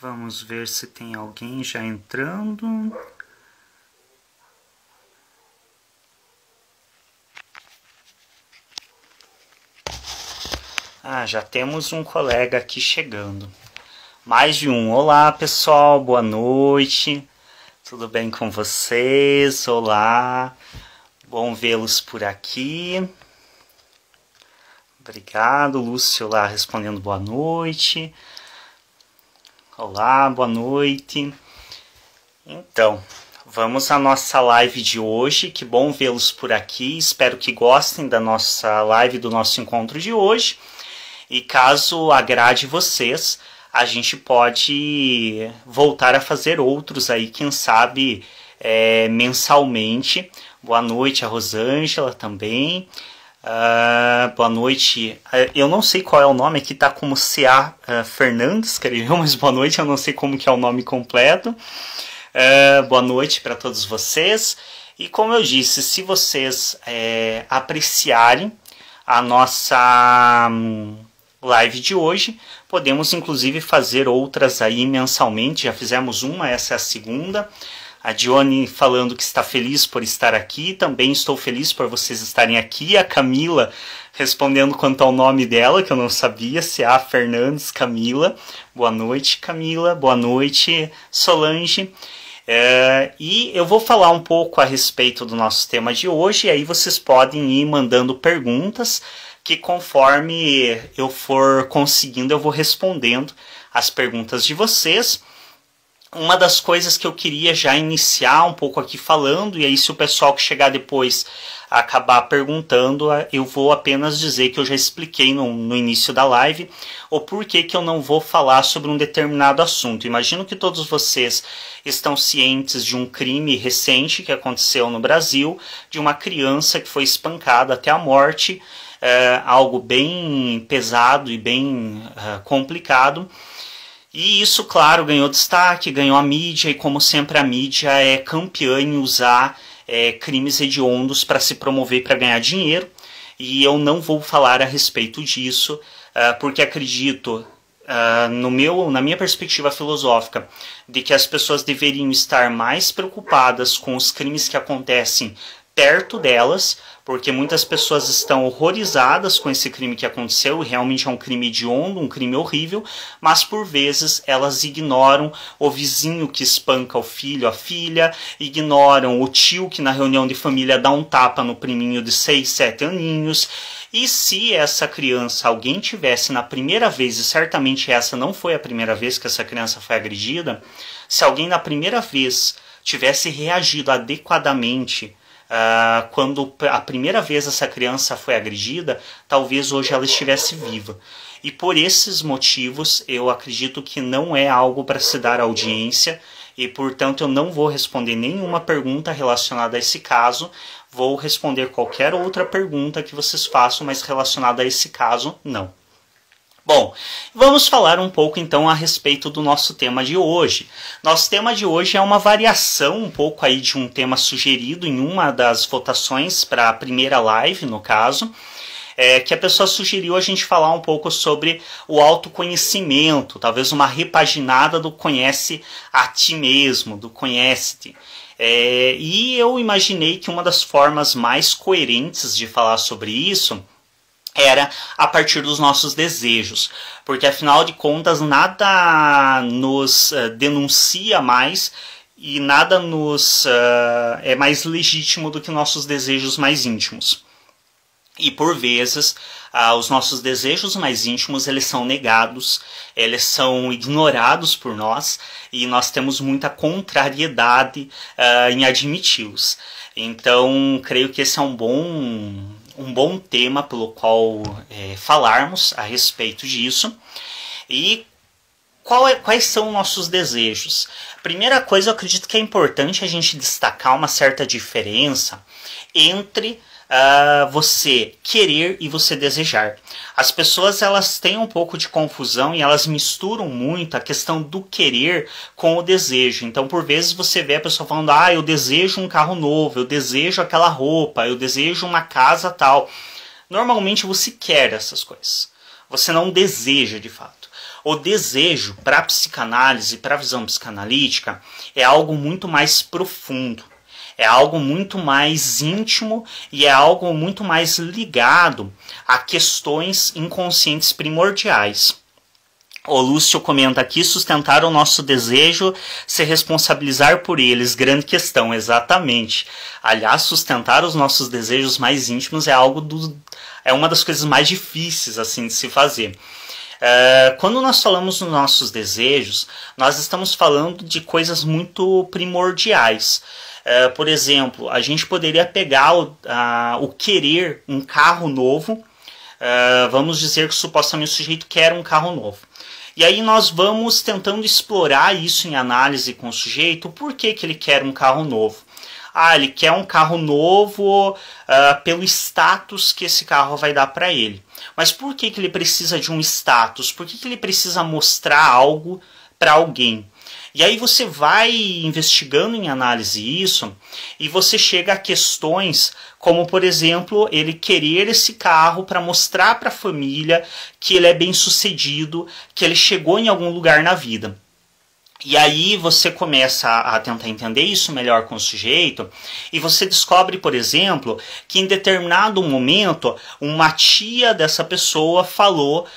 Vamos ver se tem alguém já entrando. Já temos um colega aqui chegando. Mais de um. Olá, pessoal, boa noite. Tudo bem com vocês? Olá. Bom vê-los por aqui. Obrigado, Lúcio lá respondendo boa noite. Olá, boa noite. Então, vamos à nossa live de hoje. Que bom vê-los por aqui. Espero que gostem da nossa live, do nosso encontro de hoje. E caso agrade vocês, a gente pode voltar a fazer outros aí, quem sabe mensalmente. Boa noite a Rosângela também. Boa noite. Eu não sei qual é o nome, aqui tá como C.A. Fernandes, escreveu, mas boa noite, eu não sei como que é o nome completo. Boa noite para todos vocês. E como eu disse, se vocês apreciarem a nossa live de hoje, podemos inclusive fazer outras aí mensalmente. Já fizemos uma, essa é a segunda. A Dione falando que está feliz por estar aqui, também estou feliz por vocês estarem aqui. A Camila respondendo quanto ao nome dela, que eu não sabia, C.A. Fernandes Camila. Boa noite, Camila. Boa noite, Solange. E eu vou falar um pouco a respeito do nosso tema de hoje, e aí vocês podem ir mandando perguntas, que conforme eu for conseguindo, eu vou respondendo as perguntas de vocês. Uma das coisas que eu queria já iniciar um pouco aqui falando, e aí se o pessoal que chegar depois acabar perguntando, eu vou apenas dizer que eu já expliquei no início da live o porquê que eu não vou falar sobre um determinado assunto. Imagino que todos vocês estão cientes de um crime recente que aconteceu no Brasil, de uma criança que foi espancada até a morte, algo bem pesado e bem complicado. E isso, claro, ganhou destaque, ganhou a mídia, e como sempre a mídia é campeã em usar crimes hediondos para se promover, para ganhar dinheiro. E eu não vou falar a respeito disso, porque acredito, na minha perspectiva filosófica, de que as pessoas deveriam estar mais preocupadas com os crimes que acontecem perto delas, porque muitas pessoas estão horrorizadas com esse crime que aconteceu, e realmente é um crime hediondo, um crime horrível, mas por vezes elas ignoram o vizinho que espanca o filho, a filha, ignoram o tio que na reunião de família dá um tapa no priminho de 6, 7 aninhos. E se essa criança, alguém tivesse na primeira vez, e certamente essa não foi a primeira vez que essa criança foi agredida, se alguém na primeira vez tivesse reagido adequadamente quando a primeira vez essa criança foi agredida, talvez hoje ela estivesse viva. E por esses motivos eu acredito que não é algo para se dar audiência, e portanto eu não vou responder nenhuma pergunta relacionada a esse caso. Vou responder qualquer outra pergunta que vocês façam, mas relacionada a esse caso, não. Bom, vamos falar um pouco então a respeito do nosso tema de hoje. Nosso tema de hoje é uma variação um pouco aí de um tema sugerido em uma das votações para a primeira live, no caso, que a pessoa sugeriu a gente falar um pouco sobre o autoconhecimento, talvez uma repaginada do conhece a ti mesmo, do conhece-te. E eu imaginei que uma das formas mais coerentes de falar sobre isso era a partir dos nossos desejos, porque afinal de contas nada nos denuncia mais e nada nos é mais legítimo do que nossos desejos mais íntimos. E por vezes os nossos desejos mais íntimos eles são negados, eles são ignorados por nós, e nós temos muita contrariedade em admiti-los. Então creio que esse é um bom tema pelo qual falarmos a respeito disso. E quais são nossos desejos? Primeira coisa, eu acredito que é importante a gente destacar uma certa diferença entre você querer e você desejar. As pessoas elas têm um pouco de confusão e elas misturam muito a questão do querer com o desejo. Então por vezes você vê a pessoa falando, eu desejo um carro novo, eu desejo aquela roupa, eu desejo uma casa tal. Normalmente você quer essas coisas, você não deseja de fato. O desejo, para a psicanálise, para a visão psicanalítica, é algo muito mais profundo. É algo muito mais íntimo e é algo muito mais ligado a questões inconscientes primordiais. O Lúcio comenta aqui, sustentar o nosso desejo, se responsabilizar por eles, grande questão, exatamente. Aliás, sustentar os nossos desejos mais íntimos é uma das coisas mais difíceis assim de se fazer. Quando nós falamos nos nossos desejos, nós estamos falando de coisas muito primordiais. Por exemplo, a gente poderia pegar o querer um carro novo. Vamos dizer que supostamente o sujeito quer um carro novo. E aí nós vamos tentando explorar isso em análise com o sujeito. Por que ele quer um carro novo? Ele quer um carro novo pelo status que esse carro vai dar para ele. Mas por que ele precisa de um status? Por que ele precisa mostrar algo para alguém? E aí você vai investigando em análise isso e você chega a questões como, por exemplo, ele querer esse carro para mostrar para a família que ele é bem sucedido, que ele chegou em algum lugar na vida. E aí você começa a tentar entender isso melhor com o sujeito e você descobre, por exemplo, que em determinado momento uma tia dessa pessoa falou,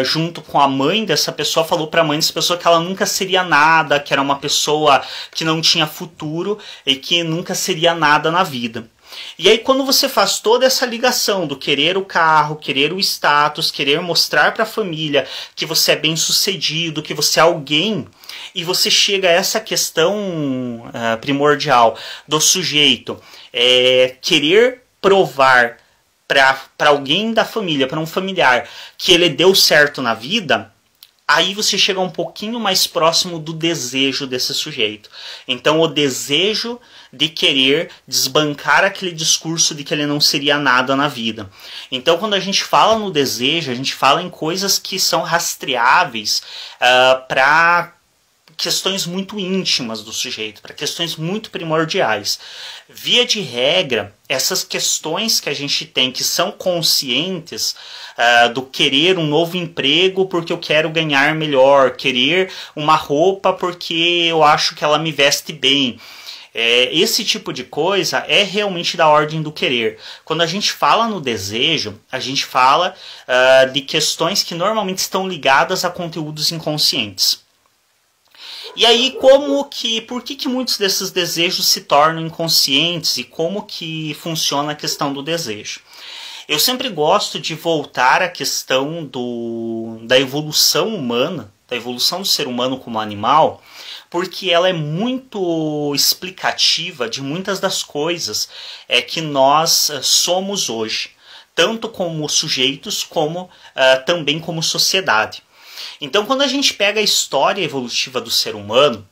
junto com a mãe dessa pessoa, falou para a mãe dessa pessoa que ela nunca seria nada, que era uma pessoa que não tinha futuro e que nunca seria nada na vida. E aí quando você faz toda essa ligação do querer o carro, querer o status, querer mostrar para a família que você é bem sucedido, que você é alguém, e você chega a essa questão primordial do sujeito querer provar para alguém da família, para um familiar, que ele deu certo na vida, aí você chega um pouquinho mais próximo do desejo desse sujeito. Então o desejo de querer desbancar aquele discurso de que ele não seria nada na vida. Então quando a gente fala no desejo, a gente fala em coisas que são rastreáveis para questões muito íntimas do sujeito, para questões muito primordiais. Via de regra, essas questões que a gente tem que são conscientes do querer um novo emprego porque eu quero ganhar melhor, querer uma roupa porque eu acho que ela me veste bem. Esse tipo de coisa é realmente da ordem do querer. Quando a gente fala no desejo, a gente fala de questões que normalmente estão ligadas a conteúdos inconscientes. E aí, por que muitos desses desejos se tornam inconscientes e como que funciona a questão do desejo? Eu sempre gosto de voltar à questão da evolução humana, da evolução do ser humano como animal, porque ela é muito explicativa de muitas das coisas que nós somos hoje, tanto como sujeitos como também como sociedade. Então, quando a gente pega a história evolutiva do ser humano,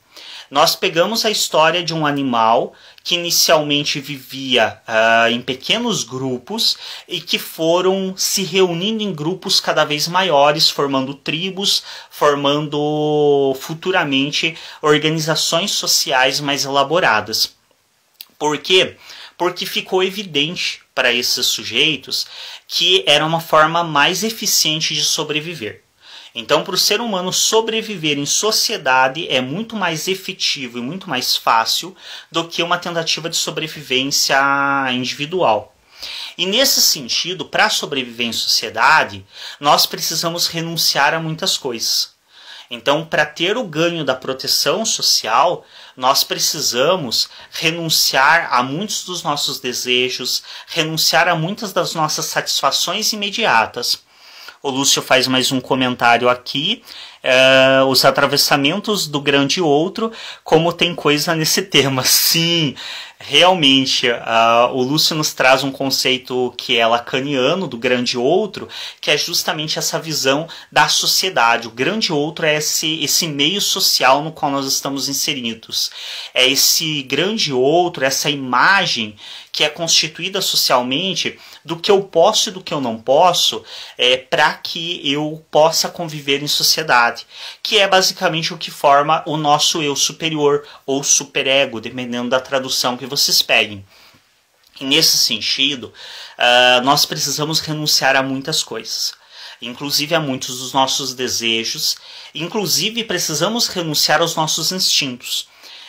nós pegamos a história de um animal que inicialmente vivia em pequenos grupos e que foram se reunindo em grupos cada vez maiores, formando tribos, formando futuramente organizações sociais mais elaboradas. Por quê? Porque ficou evidente para esses sujeitos que era uma forma mais eficiente de sobreviver. Então, para o ser humano sobreviver em sociedade é muito mais efetivo e muito mais fácil do que uma tentativa de sobrevivência individual. E nesse sentido, para sobreviver em sociedade, nós precisamos renunciar a muitas coisas. Então, para ter o ganho da proteção social, nós precisamos renunciar a muitos dos nossos desejos, renunciar a muitas das nossas satisfações imediatas. O Lúcio faz mais um comentário aqui, os atravessamentos do grande outro, como tem coisa nesse tema. Sim, realmente, o Lúcio nos traz um conceito que é lacaniano, do grande outro, que é justamente essa visão da sociedade. O grande outro é esse meio social no qual nós estamos inseridos. É esse grande outro, essa imagem que é constituída socialmente do que eu posso e do que eu não posso, para que eu possa conviver em sociedade, que é basicamente o que forma o nosso eu superior ou superego, dependendo da tradução que vocês peguem. E nesse sentido, nós precisamos renunciar a muitas coisas. inclusive a muitos dos nossos desejos, inclusive precisamos renunciar aos nossos instintos.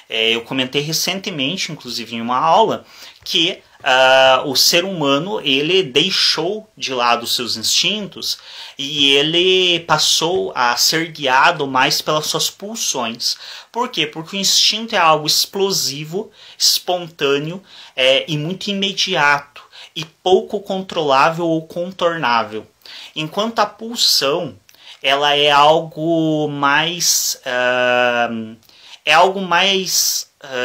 Eu comentei recentemente, inclusive em uma aula, que o ser humano ele deixou de lado os seus instintos e ele passou a ser guiado mais pelas suas pulsões. Por quê? Porque o instinto é algo explosivo, espontâneo e muito imediato e pouco controlável ou contornável. Enquanto a pulsão ela é algo mais,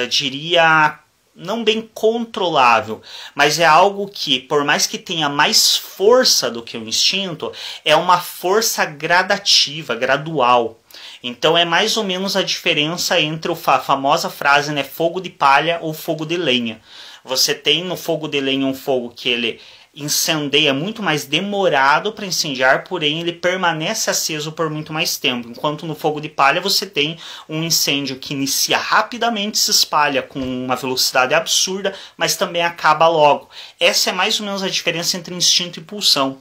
diria, não bem controlável, mas é algo que, por mais que tenha mais força do que o instinto, é uma força gradativa, gradual. Então é mais ou menos a diferença entre a famosa frase, né, fogo de palha ou fogo de lenha. Você tem no fogo de lenha um fogo que ele incendeia muito mais demorado para incendiar, porém ele permanece aceso por muito mais tempo. Enquanto no fogo de palha você tem um incêndio que inicia rapidamente, se espalha com uma velocidade absurda, mas também acaba logo. Essa é mais ou menos a diferença entre instinto e pulsão.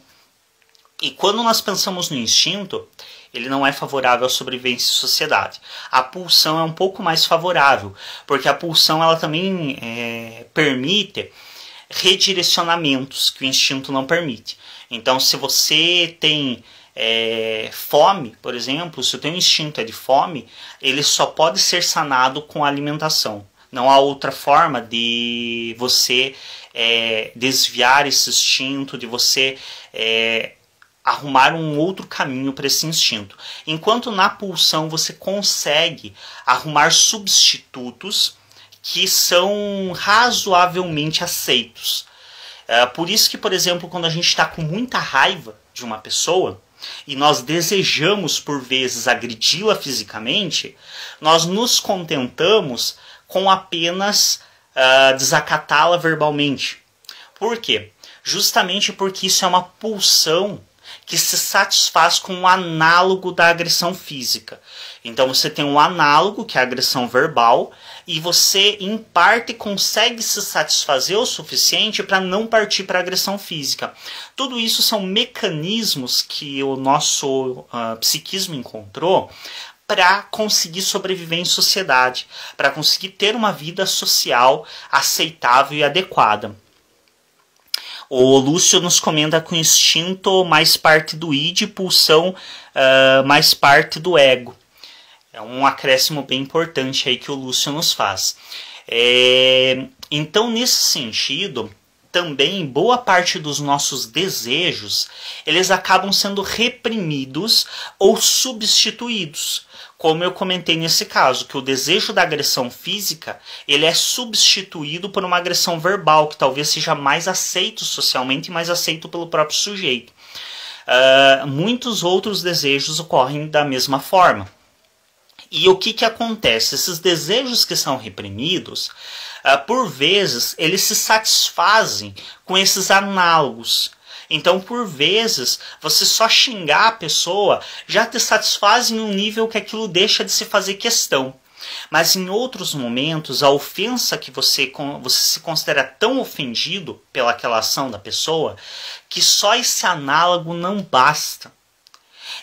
E quando nós pensamos no instinto, ele não é favorável à sobrevivência em sociedade. A pulsão é um pouco mais favorável, porque a pulsão ela também permite redirecionamentos que o instinto não permite. Então, se você tem fome, por exemplo, se o teu instinto é de fome, ele só pode ser sanado com a alimentação. Não há outra forma de você desviar esse instinto, de você arrumar um outro caminho para esse instinto. Enquanto na pulsão você consegue arrumar substitutos que são razoavelmente aceitos. Por isso que, por exemplo, quando a gente está com muita raiva de uma pessoa e nós desejamos, por vezes, agredi-la fisicamente, nós nos contentamos com apenas desacatá-la verbalmente. Por quê? Justamente porque isso é uma pulsão que se satisfaz com um análogo da agressão física. Então você tem um análogo, que é a agressão verbal, e você, em parte, consegue se satisfazer o suficiente para não partir para a agressão física. Tudo isso são mecanismos que o nosso psiquismo encontrou para conseguir sobreviver em sociedade, para conseguir ter uma vida social aceitável e adequada. O Lúcio nos comenta que o instinto mais parte do id, pulsão mais parte do ego. É um acréscimo bem importante aí que o Lúcio nos faz. Então, nesse sentido, também boa parte dos nossos desejos, eles acabam sendo reprimidos ou substituídos. Como eu comentei nesse caso, que o desejo da agressão física, ele é substituído por uma agressão verbal, que talvez seja mais aceito socialmente e mais aceito pelo próprio sujeito. Muitos outros desejos ocorrem da mesma forma. E o que acontece? Esses desejos que são reprimidos, por vezes, eles se satisfazem com esses análogos. Então, por vezes, você só xingar a pessoa já te satisfaz em um nível que aquilo deixa de se fazer questão. Mas em outros momentos, a ofensa que você se considera tão ofendido pelaquela ação da pessoa, que só esse análogo não basta.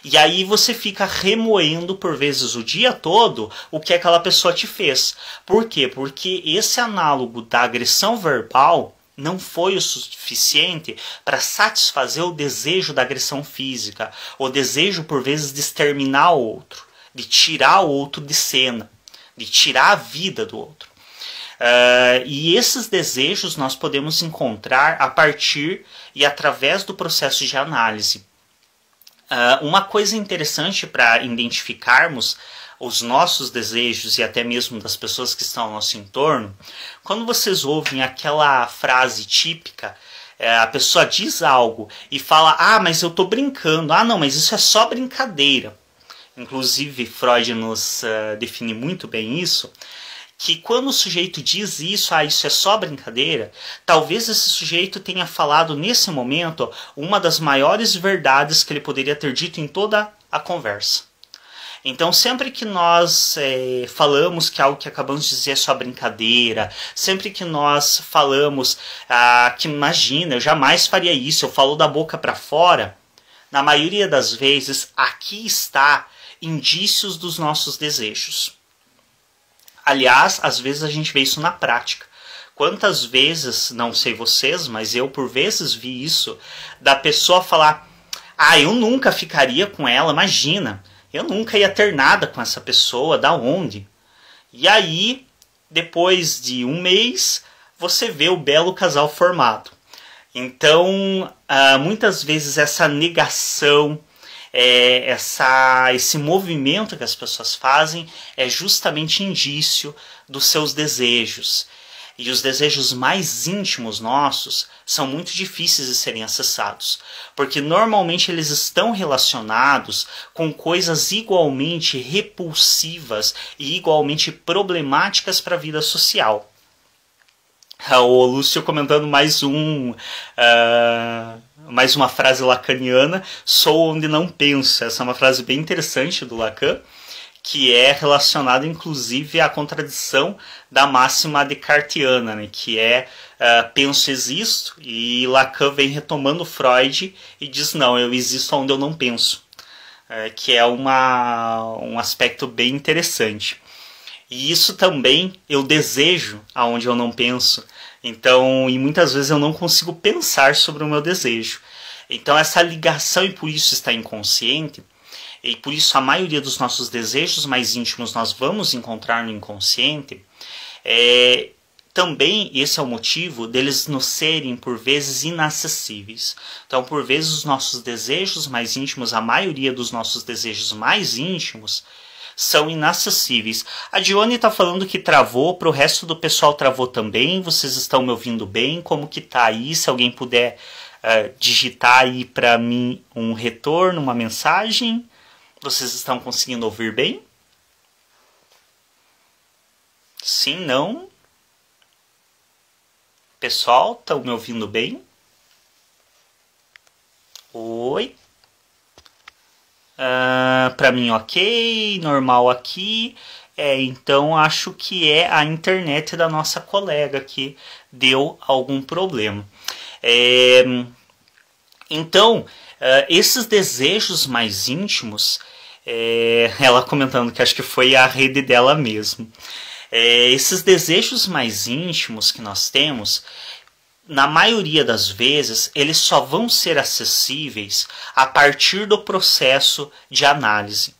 E aí você fica remoendo por vezes o dia todo o que aquela pessoa te fez. Por quê? Porque esse análogo da agressão verbal não foi o suficiente para satisfazer o desejo da agressão física, o desejo por vezes de exterminar o outro, de tirar o outro de cena, de tirar a vida do outro. E esses desejos nós podemos encontrar a partir e através do processo de análise. Uma coisa interessante para identificarmos os nossos desejos e até mesmo das pessoas que estão ao nosso entorno, quando vocês ouvem aquela frase típica, a pessoa diz algo e fala, mas eu estou brincando, não, mas isso é só brincadeira. Inclusive Freud nos define muito bem isso, que quando o sujeito diz isso, isso é só brincadeira, talvez esse sujeito tenha falado nesse momento uma das maiores verdades que ele poderia ter dito em toda a conversa. Então, sempre que nós falamos que algo que acabamos de dizer é só brincadeira, sempre que nós falamos que imagina, eu jamais faria isso, eu falo da boca para fora, na maioria das vezes, aqui está indícios dos nossos desejos. Aliás, às vezes a gente vê isso na prática. Quantas vezes, não sei vocês, mas eu por vezes vi isso, da pessoa falar: ah, eu nunca ficaria com ela, imagina, eu nunca ia ter nada com essa pessoa, da onde? E aí, depois de um mês, você vê o belo casal formado. Então, muitas vezes essa negação, esse movimento que as pessoas fazem é justamente indício dos seus desejos. E os desejos mais íntimos nossos são muito difíceis de serem acessados, porque normalmente eles estão relacionados com coisas igualmente repulsivas e igualmente problemáticas para a vida social. O Lúcio comentando mais uma frase lacaniana: sou onde não penso. Essa é uma frase bem interessante do Lacan, que é relacionada inclusive à contradição da máxima descartiana, né, que é penso, existo, e Lacan vem retomando Freud e diz: não, eu existo onde eu não penso, que é um aspecto bem interessante. E isso também eu desejo aonde eu não penso. Então, e muitas vezes eu não consigo pensar sobre o meu desejo. Então essa ligação, e por isso está inconsciente, e por isso a maioria dos nossos desejos mais íntimos nós vamos encontrar no inconsciente, também esse é o motivo deles nos serem por vezes inacessíveis. Então por vezes os nossos desejos mais íntimos, a maioria dos nossos desejos mais íntimos, são inacessíveis. A Dione está falando que travou, para o resto do pessoal travou também. Vocês estão me ouvindo bem? Como que tá aí? Se alguém puder digitar aí para mim um retorno, uma mensagem. Vocês estão conseguindo ouvir bem? Sim, não? Pessoal, estão me ouvindo bem? Oi? Para mim ok, normal aqui. Então acho que é a internet da nossa colega que deu algum problema. Então, esses desejos mais íntimos, ela comentando que acho que foi a rede dela mesmo. Esses desejos mais íntimos que nós temos, na maioria das vezes, eles só vão ser acessíveis a partir do processo de análise.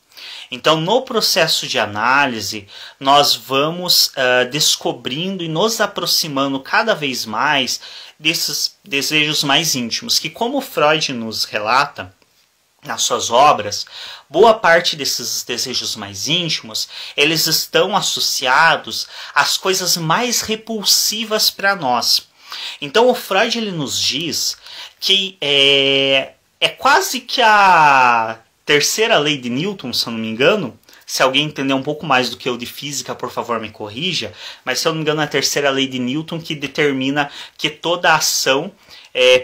Então, no processo de análise, nós vamos descobrindo e nos aproximando cada vez mais desses desejos mais íntimos, que, como Freud nos relata nas suas obras, boa parte desses desejos mais íntimos, eles estão associados às coisas mais repulsivas para nós. Então o Freud ele nos diz que é quase que a terceira lei de Newton, se eu não me engano. Se alguém entender um pouco mais do que eu de física, por favor me corrija, mas se eu não me engano é a terceira lei de Newton que determina que toda ação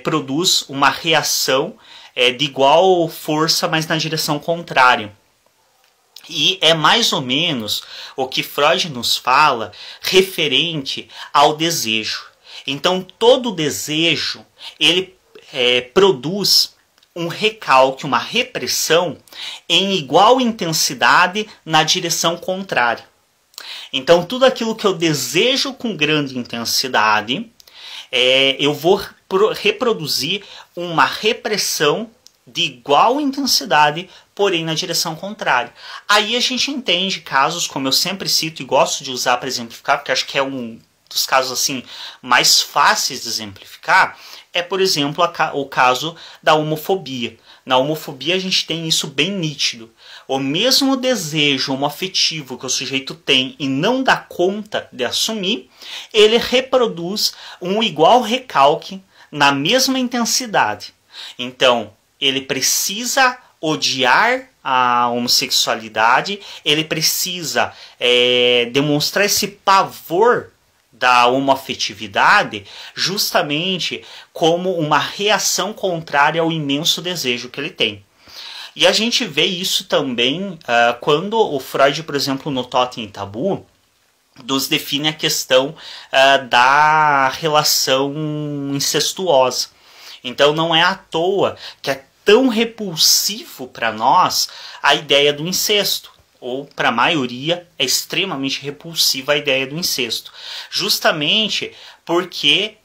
produz uma reação de igual força, mas na direção contrária. E é mais ou menos o que Freud nos fala referente ao desejo. Então todo desejo ele produz um recalque, uma repressão em igual intensidade na direção contrária. Então tudo aquilo que eu desejo com grande intensidade, eu vou reproduzir uma repressão de igual intensidade, porém na direção contrária. Aí a gente entende casos, como eu sempre cito e gosto de usar para exemplificar, porque acho que é um dos casos assim mais fáceis de exemplificar, por exemplo, o caso da homofobia. Na homofobia a gente tem isso bem nítido. O mesmo desejo homoafetivo que o sujeito tem e não dá conta de assumir, ele reproduz um igual recalque na mesma intensidade. Então, ele precisa odiar a homossexualidade, ele precisa demonstrar esse pavor da homoafetividade justamente como uma reação contrária ao imenso desejo que ele tem. E a gente vê isso também quando o Freud, por exemplo, no Totem e Tabu, nos define a questão da relação incestuosa. Então não é à toa que tão repulsivo para nós a ideia do incesto, ou para a maioria é extremamente repulsiva a ideia do incesto, justamente porque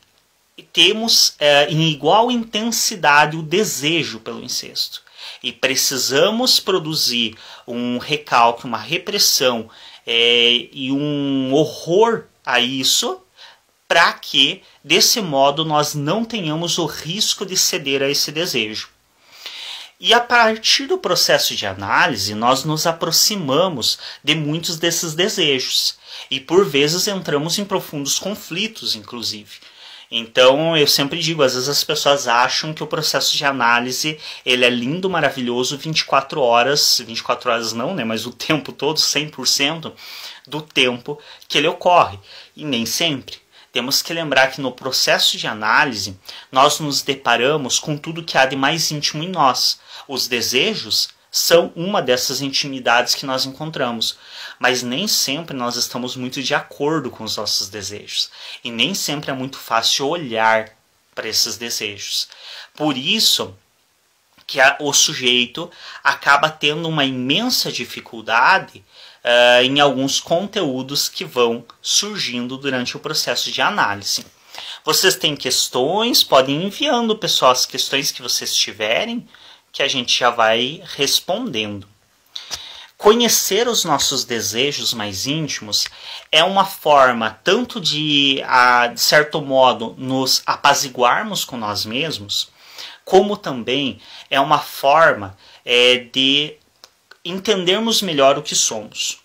temos em igual intensidade o desejo pelo incesto. E precisamos produzir um recalque, uma repressão e um horror a isso, para que, desse modo, nós não tenhamos o risco de ceder a esse desejo. E a partir do processo de análise, nós nos aproximamos de muitos desses desejos. E, por vezes, entramos em profundos conflitos, inclusive. Então, eu sempre digo, às vezes as pessoas acham que o processo de análise ele é lindo, maravilhoso, 24 horas não, né, mas o tempo todo, 100% do tempo que ele ocorre. E nem sempre. Temos que lembrar que no processo de análise, nós nos deparamos com tudo que há de mais íntimo em nós. Os desejos são uma dessas intimidades que nós encontramos, mas nem sempre nós estamos muito de acordo com os nossos desejos, e nem sempre é muito fácil olhar para esses desejos. Por isso que o sujeito acaba tendo uma imensa dificuldade em alguns conteúdos que vão surgindo durante o processo de análise. Vocês têm questões, podem ir enviando, pessoal, as questões que vocês tiverem, que a gente já vai respondendo. Conhecer os nossos desejos mais íntimos é uma forma tanto de certo modo, nos apaziguarmos com nós mesmos, como também é uma forma de entendermos melhor o que somos.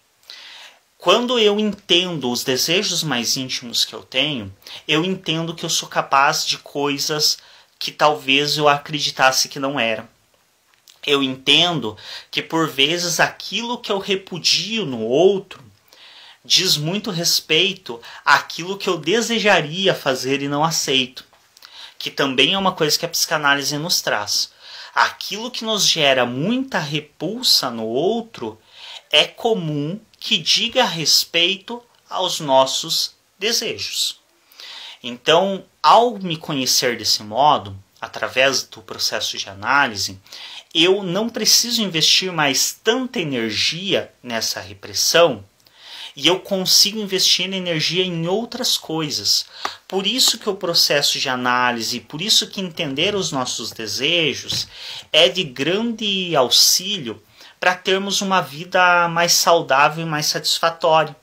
Quando eu entendo os desejos mais íntimos que eu tenho, eu entendo que eu sou capaz de coisas que talvez eu acreditasse que não era. Eu entendo que por vezes aquilo que eu repudio no outro diz muito respeito àquilo que eu desejaria fazer e não aceito. Que também é uma coisa que a psicanálise nos traz. Aquilo que nos gera muita repulsa no outro é comum que diga respeito aos nossos desejos. Então, ao me conhecer desse modo, através do processo de análise, eu não preciso investir mais tanta energia nessa repressão e eu consigo investir energia em outras coisas. Por isso que o processo de análise, por isso que entender os nossos desejos é de grande auxílio para termos uma vida mais saudável e mais satisfatória.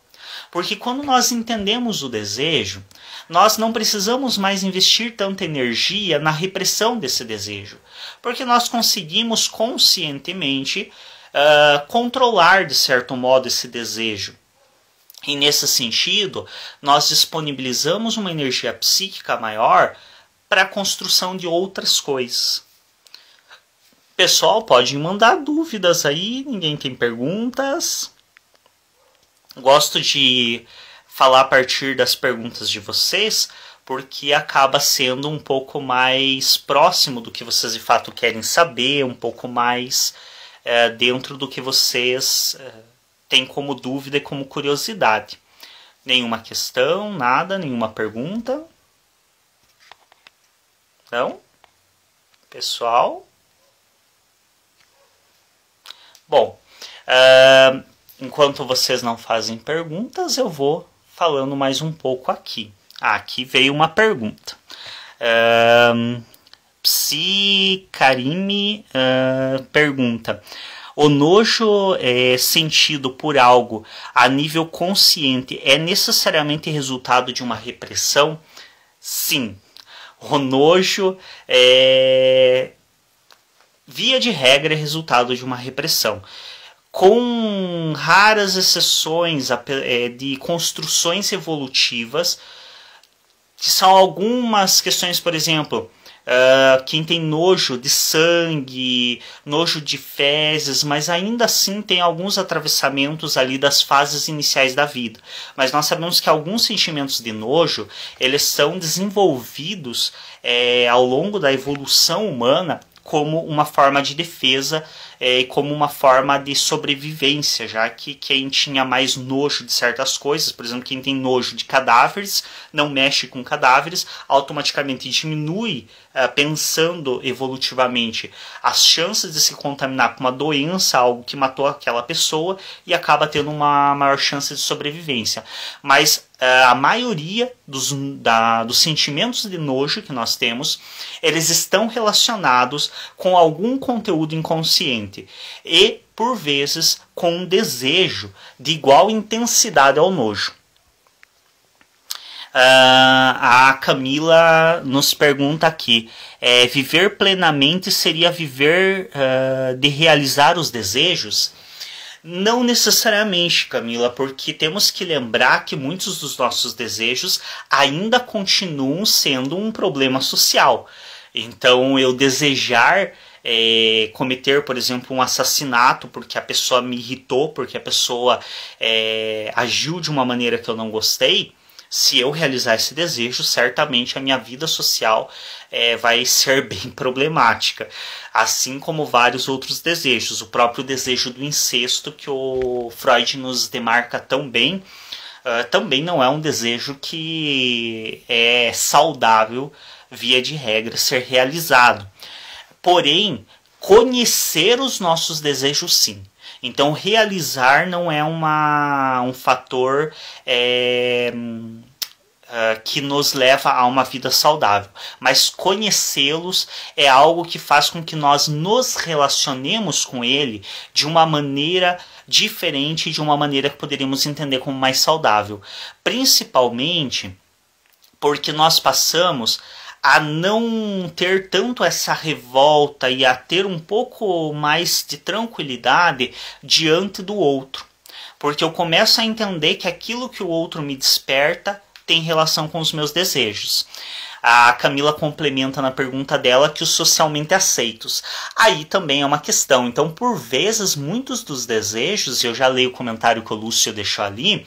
Porque quando nós entendemos o desejo, nós não precisamos mais investir tanta energia na repressão desse desejo, porque nós conseguimos conscientemente controlar, de certo modo, esse desejo. E nesse sentido, nós disponibilizamos uma energia psíquica maior para a construção de outras coisas. Pessoal, pode mandar dúvidas aí, ninguém tem perguntas. Gosto de falar a partir das perguntas de vocês, porque acaba sendo um pouco mais próximo do que vocês de fato querem saber, um pouco mais dentro do que vocês têm como dúvida e como curiosidade. Nenhuma questão, nada, nenhuma pergunta? Não? Pessoal? Bom, enquanto vocês não fazem perguntas, eu vou falando mais um pouco aqui. Aqui veio uma pergunta. Psi Karime pergunta: o nojo sentido por algo a nível consciente é necessariamente resultado de uma repressão? Sim. O nojo via de regra é resultado de uma repressão, com raras exceções de construções evolutivas, que são algumas questões, por exemplo, quem tem nojo de sangue, nojo de fezes, mas ainda assim tem alguns atravessamentos ali das fases iniciais da vida. Mas nós sabemos que alguns sentimentos de nojo, eles são desenvolvidos ao longo da evolução humana como uma forma de defesa e como uma forma de sobrevivência, já que quem tinha mais nojo de certas coisas, por exemplo, quem tem nojo de cadáveres, não mexe com cadáveres, automaticamente diminui, pensando evolutivamente, as chances de se contaminar com uma doença, algo que matou aquela pessoa, e acaba tendo uma maior chance de sobrevivência. Mas a maioria dos sentimentos de nojo que nós temos, eles estão relacionados com algum conteúdo inconsciente e, por vezes, com um desejo de igual intensidade ao nojo. A Camila nos pergunta aqui, viver plenamente seria viver de realizar os desejos? Não necessariamente, Camila, porque temos que lembrar que muitos dos nossos desejos ainda continuam sendo um problema social. Então, eu desejar cometer, por exemplo, um assassinato porque a pessoa me irritou, porque a pessoa agiu de uma maneira que eu não gostei, se eu realizar esse desejo, certamente a minha vida social vai ser bem problemática. Assim como vários outros desejos. O próprio desejo do incesto, que o Freud nos demarca tão bem, também não é um desejo que é saudável, via de regra, ser realizado. Porém, conhecer os nossos desejos, sim. Então, realizar não é um fator que nos leva a uma vida saudável. Mas conhecê-los é algo que faz com que nós nos relacionemos com ele de uma maneira diferente, de uma maneira que poderíamos entender como mais saudável. Principalmente porque nós passamos a não ter tanto essa revolta e a ter um pouco mais de tranquilidade diante do outro. Porque eu começo a entender que aquilo que o outro me desperta tem relação com os meus desejos. A Camila complementa na pergunta dela que os socialmente aceitos. Aí também é uma questão. Então, por vezes, muitos dos desejos, eu já leio o comentário que o Lúcio deixou ali,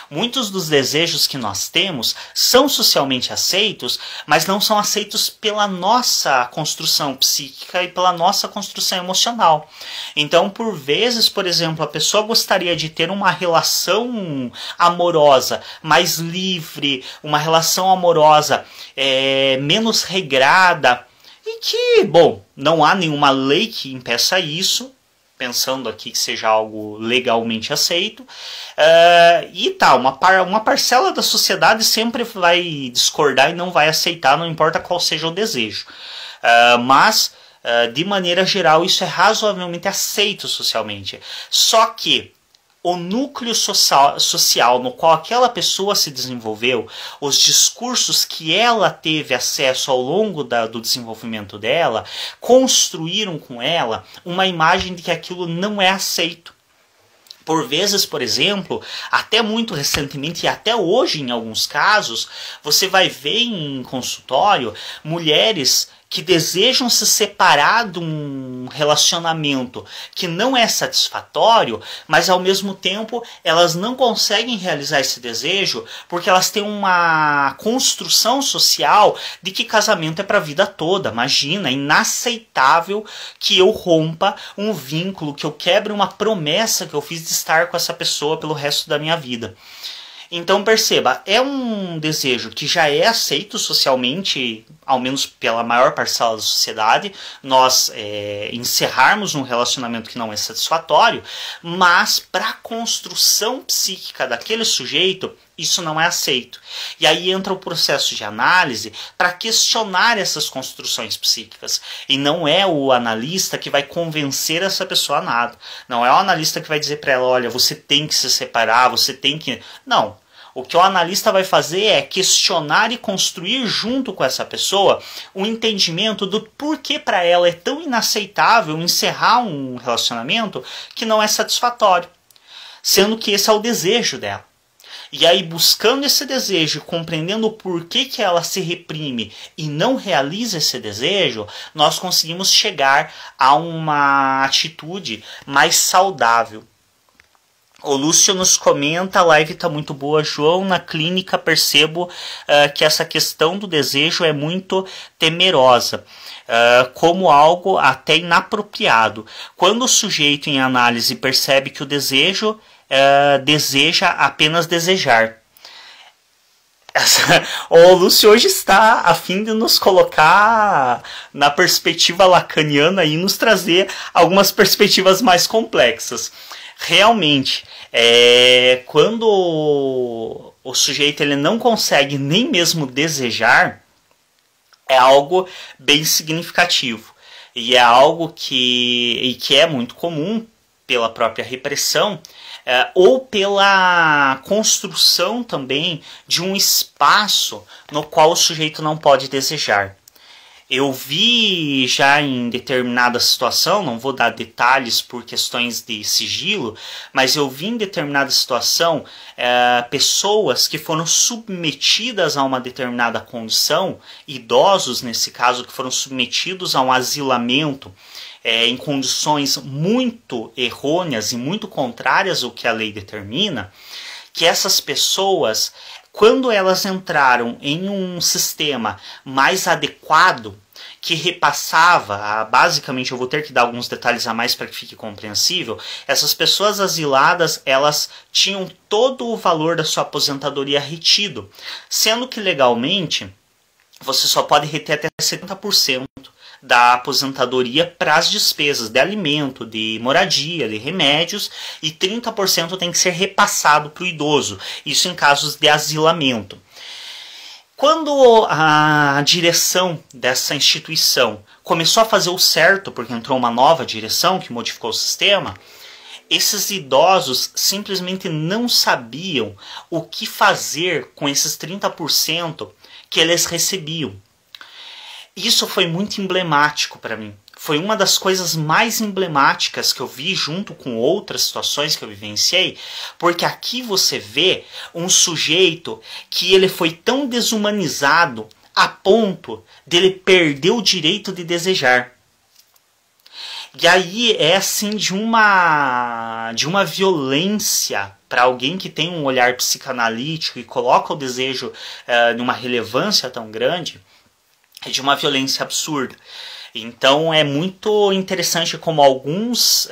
muitos dos desejos que nós temos são socialmente aceitos, mas não são aceitos pela nossa construção psíquica e pela nossa construção emocional. Então, por vezes, por exemplo, a pessoa gostaria de ter uma relação amorosa mais livre, uma relação amorosa menos regrada, e que, bom, não há nenhuma lei que impeça isso, pensando aqui que seja algo legalmente aceito, e tá, uma parcela da sociedade sempre vai discordar e não vai aceitar, não importa qual seja o desejo, mas de maneira geral isso é razoavelmente aceito socialmente. Só que o núcleo social no qual aquela pessoa se desenvolveu, os discursos que ela teve acesso ao longo do desenvolvimento dela, construíram com ela uma imagem de que aquilo não é aceito. Por vezes, por exemplo, até muito recentemente e até hoje em alguns casos, você vai ver em consultório mulheres que desejam se separar de um relacionamento que não é satisfatório, mas ao mesmo tempo elas não conseguem realizar esse desejo porque elas têm uma construção social de que casamento é para a vida toda. Imagina, é inaceitável que eu rompa um vínculo, que eu quebre uma promessa que eu fiz de estar com essa pessoa pelo resto da minha vida. Então perceba, é um desejo que já é aceito socialmente, ao menos pela maior parcela da sociedade, nós encerrarmos um relacionamento que não é satisfatório, mas para a construção psíquica daquele sujeito, isso não é aceito. E aí entra o processo de análise para questionar essas construções psíquicas. E não é o analista que vai convencer essa pessoa a nada. Não é o analista que vai dizer para ela, olha, você tem que se separar, você tem que... Não. O que o analista vai fazer é questionar e construir junto com essa pessoa o entendimento do porquê para ela é tão inaceitável encerrar um relacionamento que não é satisfatório. Sendo que esse é o desejo dela. E aí, buscando esse desejo, compreendendo o porquê que ela se reprime e não realiza esse desejo, nós conseguimos chegar a uma atitude mais saudável. O Lúcio nos comenta, a live está muito boa, João. Na clínica percebo que essa questão do desejo é muito temerosa, como algo até inapropriado. Quando o sujeito em análise percebe que o desejo deseja apenas desejar. O Lúcio hoje está a fim de nos colocar na perspectiva lacaniana e nos trazer algumas perspectivas mais complexas. Realmente, quando o sujeito ele não consegue nem mesmo desejar, é algo bem significativo. E é algo que é muito comum pela própria repressão, ou pela construção também de um espaço no qual o sujeito não pode desejar. Eu vi já em determinada situação, não vou dar detalhes por questões de sigilo, mas eu vi em determinada situação pessoas que foram submetidas a uma determinada condição, idosos nesse caso, que foram submetidos a um asilamento em condições muito errôneas e muito contrárias ao que a lei determina, que essas pessoas, quando elas entraram em um sistema mais adequado, que repassava, basicamente eu vou ter que dar alguns detalhes a mais para que fique compreensível, essas pessoas asiladas, elas tinham todo o valor da sua aposentadoria retido, sendo que legalmente você só pode reter até 70% da aposentadoria para as despesas de alimento, de moradia, de remédios, e 30% tem que ser repassado para o idoso, isso em casos de asilamento. Quando a direção dessa instituição começou a fazer o certo, porque entrou uma nova direção que modificou o sistema, esses idosos simplesmente não sabiam o que fazer com esses 30% que eles recebiam. Isso foi muito emblemático para mim. Foi uma das coisas mais emblemáticas que eu vi junto com outras situações que eu vivenciei, porque aqui você vê um sujeito que ele foi tão desumanizado a ponto dele perder o direito de desejar. E aí é assim de uma violência para alguém que tem um olhar psicanalítico e coloca o desejo numa relevância tão grande, é de uma violência absurda. Então é muito interessante como alguns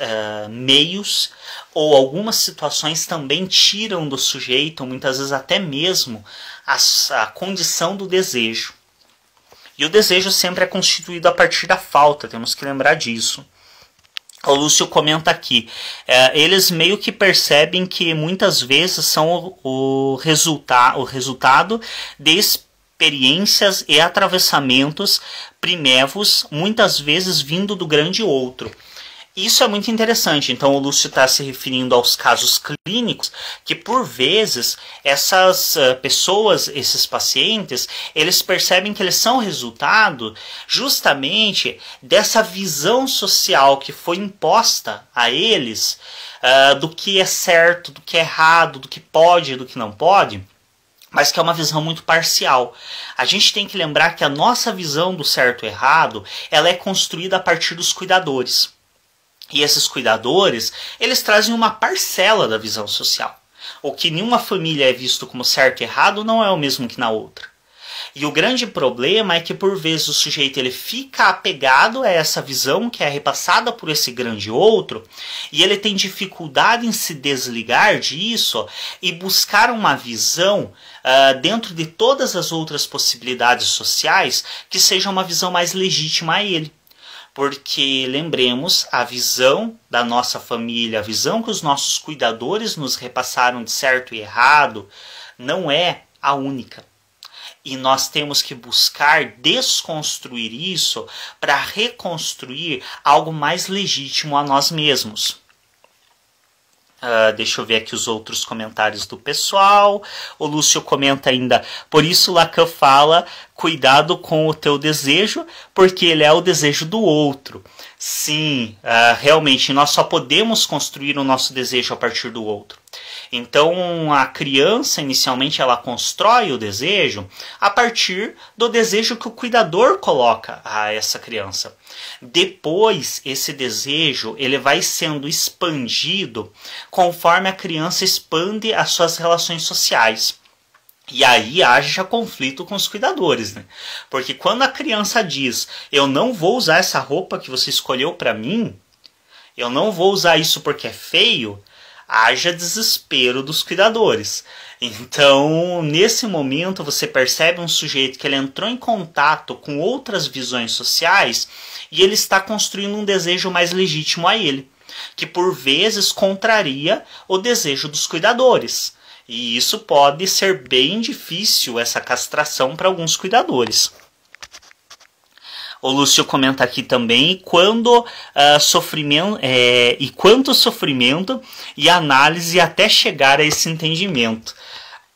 meios ou algumas situações também tiram do sujeito, muitas vezes até mesmo, a condição do desejo. E o desejo sempre é constituído a partir da falta, temos que lembrar disso. O Lúcio comenta aqui, eles meio que percebem que muitas vezes são o resultado de experiências e atravessamentos primevos, muitas vezes vindo do grande outro. Isso é muito interessante. Então o Lúcio está se referindo aos casos clínicos, que por vezes essas pessoas, esses pacientes, eles percebem que eles são resultado justamente dessa visão social que foi imposta a eles do que é certo, do que é errado, do que pode e do que não pode, mas que é uma visão muito parcial. A gente tem que lembrar que a nossa visão do certo e errado, ela é construída a partir dos cuidadores. E esses cuidadores, eles trazem uma parcela da visão social. O que em uma família é visto como certo e errado não é o mesmo que na outra. E o grande problema é que por vezes o sujeito ele fica apegado a essa visão que é repassada por esse grande outro, e ele tem dificuldade em se desligar disso e buscar uma visão dentro de todas as outras possibilidades sociais que seja uma visão mais legítima a ele. Porque, lembremos, a visão da nossa família, a visão que os nossos cuidadores nos repassaram de certo e errado, não é a única. E nós temos que buscar desconstruir isso para reconstruir algo mais legítimo a nós mesmos. Deixa eu ver aqui os outros comentários do pessoal. O Lúcio comenta ainda, por isso Lacan fala cuidado com o teu desejo, porque ele é o desejo do outro. Sim, realmente, nós só podemos construir o nosso desejo a partir do outro. Então, a criança, inicialmente, ela constrói o desejo a partir do desejo que o cuidador coloca a essa criança. Depois, esse desejo ele vai sendo expandido conforme a criança expande as suas relações sociais. E aí haja conflito com os cuidadores, né? Porque quando a criança diz, eu não vou usar essa roupa que você escolheu para mim, eu não vou usar isso porque é feio, haja desespero dos cuidadores. Então, nesse momento, você percebe um sujeito que ele entrou em contato com outras visões sociais e ele está construindo um desejo mais legítimo a ele, que por vezes contraria o desejo dos cuidadores. E isso pode ser bem difícil, essa castração, para alguns cuidadores. O Lúcio comenta aqui também quanto sofrimento e análise até chegar a esse entendimento.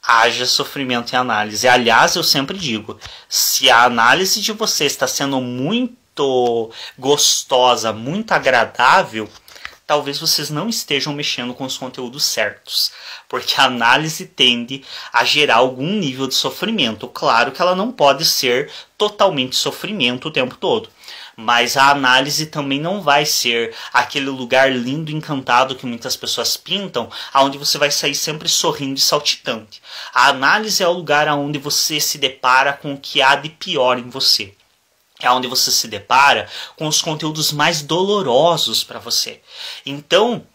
Haja sofrimento e análise. Aliás, eu sempre digo, se a análise de você está sendo muito gostosa, muito agradável, talvez vocês não estejam mexendo com os conteúdos certos, porque a análise tende a gerar algum nível de sofrimento. Claro que ela não pode ser totalmente sofrimento o tempo todo, mas a análise também não vai ser aquele lugar lindo, encantado que muitas pessoas pintam, onde você vai sair sempre sorrindo e saltitante. A análise é o lugar onde você se depara com o que há de pior em você. É onde você se depara com os conteúdos mais dolorosos para você. Então,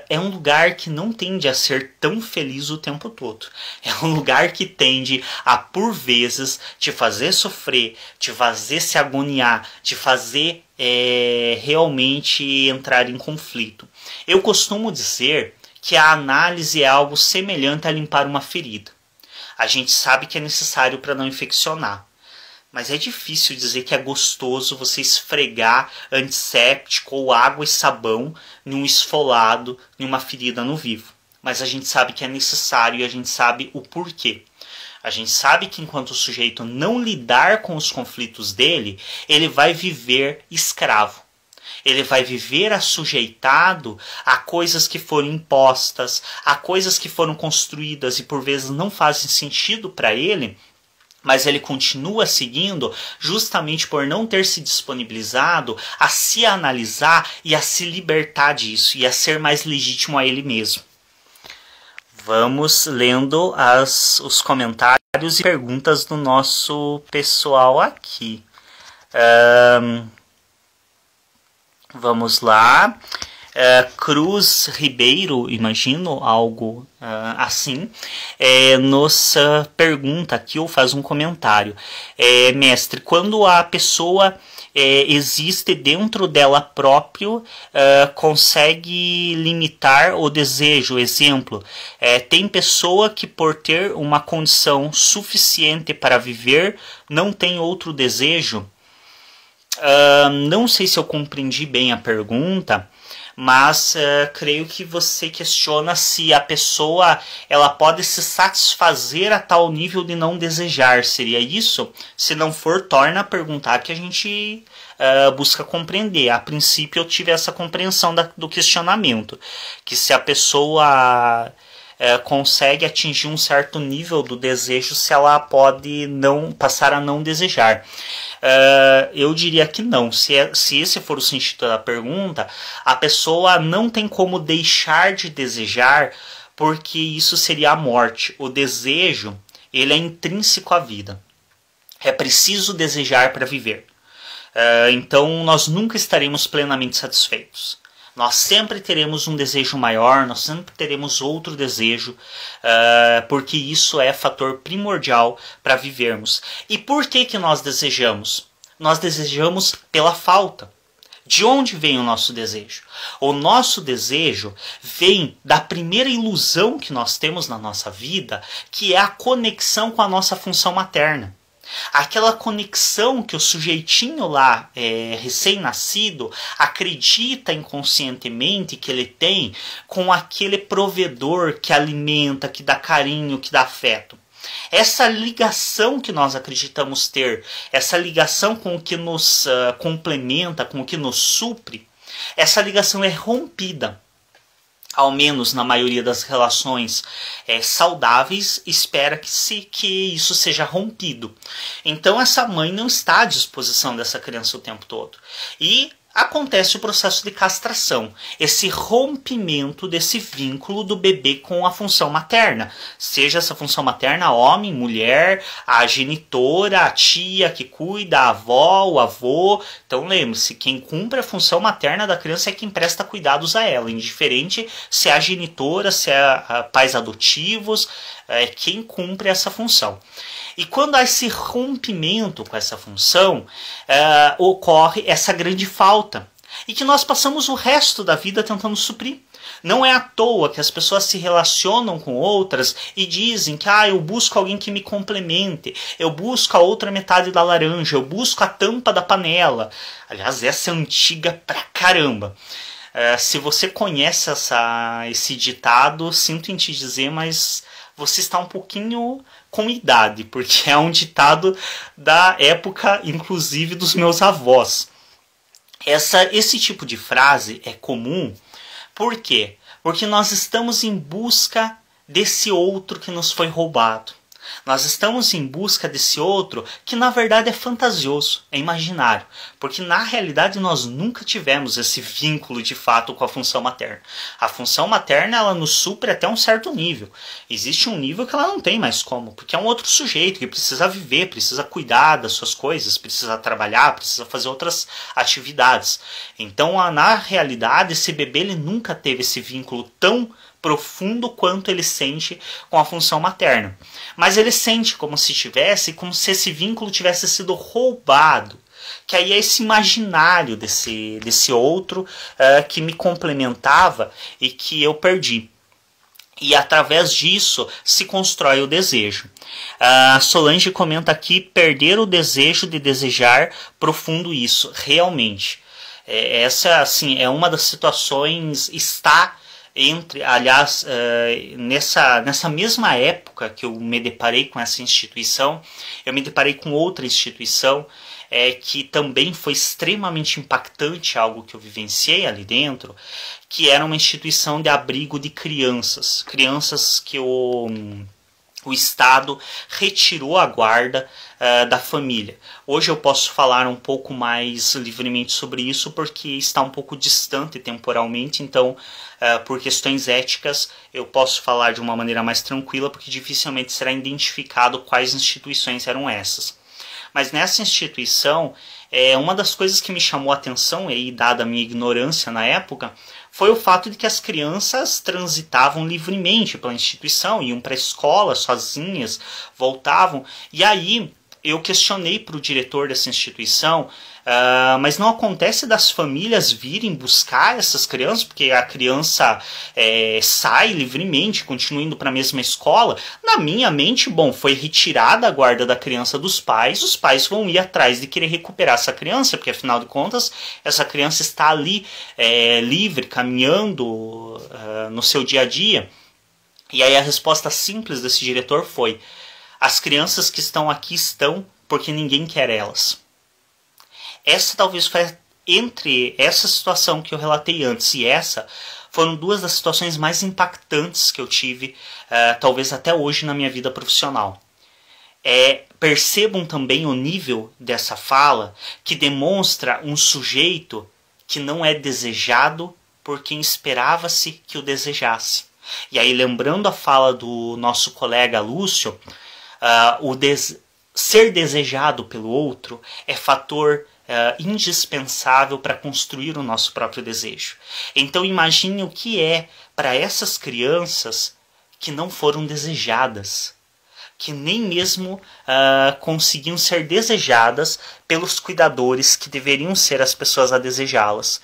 é um lugar que não tende a ser tão feliz o tempo todo. É um lugar que tende a, por vezes, te fazer sofrer, te fazer se agoniar, te fazer realmente entrar em conflito. Eu costumo dizer que a análise é algo semelhante a limpar uma ferida. A gente sabe que é necessário para não infeccionar. Mas é difícil dizer que é gostoso você esfregar antisséptico ou água e sabão em um esfolado, em uma ferida no vivo. Mas a gente sabe que é necessário e a gente sabe o porquê. A gente sabe que enquanto o sujeito não lidar com os conflitos dele, ele vai viver escravo. Ele vai viver assujeitado a coisas que foram impostas, a coisas que foram construídas e por vezes não fazem sentido para ele, mas ele continua seguindo justamente por não ter se disponibilizado a se analisar e a se libertar disso e a ser mais legítimo a ele mesmo. Vamos lendo os comentários e perguntas do nosso pessoal aqui. Vamos lá. Cruz Ribeiro, imagino algo assim, nos pergunta aqui ou faz um comentário. Mestre, quando a pessoa existe dentro dela próprio, consegue limitar o desejo? Exemplo, tem pessoa que por ter uma condição suficiente para viver não tem outro desejo? Não sei se eu compreendi bem a pergunta, mas creio que você questiona se a pessoa ela pode se satisfazer a tal nível de não desejar. Seria isso? Se não for, torna a perguntar que a gente busca compreender. A princípio eu tive essa compreensão do questionamento, que se a pessoa consegue atingir um certo nível do desejo, se ela pode não passar a não desejar. Eu diria que não. Se esse for o sentido da pergunta, a pessoa não tem como deixar de desejar, porque isso seria a morte. O desejo, ele é intrínseco à vida. É preciso desejar para viver. Então nós nunca estaremos plenamente satisfeitos. Nós sempre teremos um desejo maior, nós sempre teremos outro desejo, porque isso é fator primordial para vivermos. E por que nós desejamos? Nós desejamos pela falta. De onde vem o nosso desejo? O nosso desejo vem da primeira ilusão que nós temos na nossa vida, que é a conexão com a nossa função materna. Aquela conexão que o sujeitinho lá, recém-nascido, acredita inconscientemente que ele tem com aquele provedor que alimenta, que dá carinho, que dá afeto. Essa ligação que nós acreditamos ter, essa ligação com o que nos complementa, com o que nos supre, essa ligação é rompida. Ao menos na maioria das relações saudáveis, espera que isso seja rompido. Então essa mãe não está à disposição dessa criança o tempo todo. E acontece o processo de castração, esse rompimento desse vínculo do bebê com a função materna. Seja essa função materna homem, mulher, a genitora, a tia que cuida, a avó, o avô. Então lembre-se, quem cumpre a função materna da criança é quem presta cuidados a ela, indiferente se é a genitora, se é pais adotivos, é quem cumpre essa função. E quando há esse rompimento com essa função, ocorre essa grande falta. E que nós passamos o resto da vida tentando suprir. Não é à toa que as pessoas se relacionam com outras e dizem que eu busco alguém que me complemente, eu busco a outra metade da laranja, eu busco a tampa da panela. Aliás, essa é antiga pra caramba. Se você conhece esse ditado, sinto em te dizer, mas você está um pouquinho com idade, porque é um ditado da época, inclusive, dos meus avós. Esse tipo de frase é comum, por quê? Porque nós estamos em busca desse outro que nos foi roubado. Nós estamos em busca desse outro que na verdade é fantasioso, é imaginário, porque na realidade nós nunca tivemos esse vínculo de fato com a função materna. A função materna ela nos supre até um certo nível. Existe um nível que ela não tem mais como, porque é um outro sujeito que precisa viver, precisa cuidar das suas coisas, precisa trabalhar, precisa fazer outras atividades. Então na realidade esse bebê ele nunca teve esse vínculo tão profundo quanto ele sente com a função materna. Mas ele sente como se esse vínculo tivesse sido roubado. Que aí é esse imaginário desse outro que me complementava e que eu perdi. E através disso se constrói o desejo. A Solange comenta aqui, perder o desejo de desejar profundo isso, realmente. Essa assim, é uma das situações, aliás, nessa mesma época que eu me deparei com essa instituição, eu me deparei com outra instituição que também foi extremamente impactante, algo que eu vivenciei ali dentro, que era uma instituição de abrigo de crianças que o Estado retirou a guarda da família. Hoje eu posso falar um pouco mais livremente sobre isso porque está um pouco distante temporalmente, então por questões éticas eu posso falar de uma maneira mais tranquila porque dificilmente será identificado quais instituições eram essas. Mas nessa instituição, uma das coisas que me chamou a atenção, e dada a minha ignorância na época, foi o fato de que as crianças transitavam livremente pela instituição, iam para a escola sozinhas, voltavam. E aí eu questionei para o diretor dessa instituição, mas não acontece das famílias virem buscar essas crianças, porque a criança sai livremente, continua indo para a mesma escola. Na minha mente, foi retirada a guarda da criança dos pais, os pais vão ir atrás de querer recuperar essa criança, porque afinal de contas, essa criança está ali livre, caminhando no seu dia a dia. E aí a resposta simples desse diretor foi: as crianças que estão aqui estão porque ninguém quer elas. Essa talvez foi, entre essa situação que eu relatei antes e essa, foram duas das situações mais impactantes que eu tive, talvez até hoje na minha vida profissional. Percebam também o nível dessa fala, que demonstra um sujeito que não é desejado por quem esperava-se que o desejasse. E aí, lembrando a fala do nosso colega Lúcio, ser desejado pelo outro é fator indispensável para construir o nosso próprio desejo. Então imagine o que é para essas crianças que não foram desejadas, que nem mesmo conseguiam ser desejadas pelos cuidadores que deveriam ser as pessoas a desejá-las.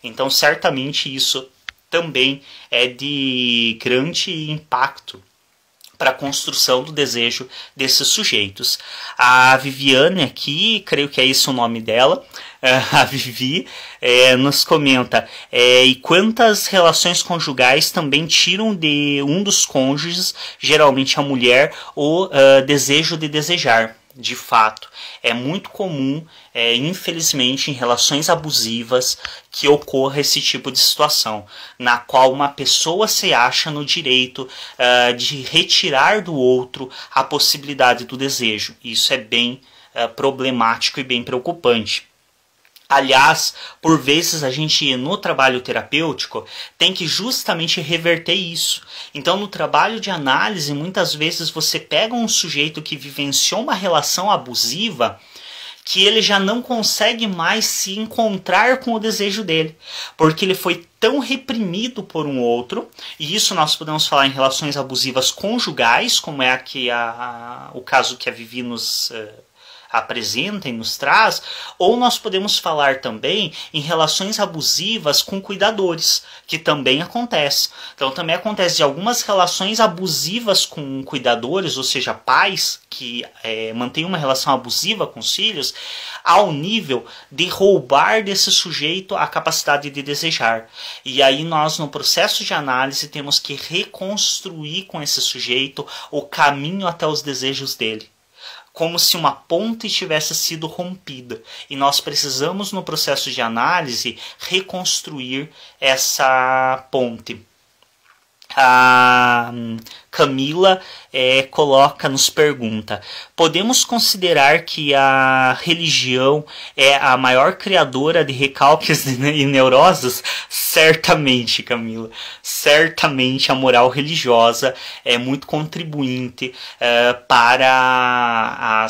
Então certamente isso também é de grande impacto para a construção do desejo desses sujeitos. A Viviane aqui, creio que é esse o nome dela, a Vivi, nos comenta, e quantas relações conjugais também tiram de um dos cônjuges, geralmente a mulher, o desejo de desejar. De fato, é muito comum, infelizmente, em relações abusivas, que ocorra esse tipo de situação, na qual uma pessoa se acha no direito de retirar do outro a possibilidade do desejo. Isso é bem problemático e bem preocupante. Aliás, por vezes a gente, no trabalho terapêutico, tem que justamente reverter isso. Então, no trabalho de análise, muitas vezes você pega um sujeito que vivenciou uma relação abusiva, que ele já não consegue mais se encontrar com o desejo dele, porque ele foi tão reprimido por um outro, e isso nós podemos falar em relações abusivas conjugais, como é aqui o caso que a Vivi nos apresenta e nos traz, ou nós podemos falar também em relações abusivas com cuidadores, que também acontece. Então também acontece de algumas relações abusivas com cuidadores, ou seja, pais que mantêm uma relação abusiva com os filhos, ao nível de roubar desse sujeito a capacidade de desejar. E aí nós, no processo de análise, temos que reconstruir com esse sujeito o caminho até os desejos dele, como se uma ponte tivesse sido rompida. E nós precisamos, no processo de análise, reconstruir essa ponte. A Camila nos pergunta: podemos considerar que a religião é a maior criadora de recalques e neuroses? Certamente, Camila. Certamente a moral religiosa é muito contribuinte para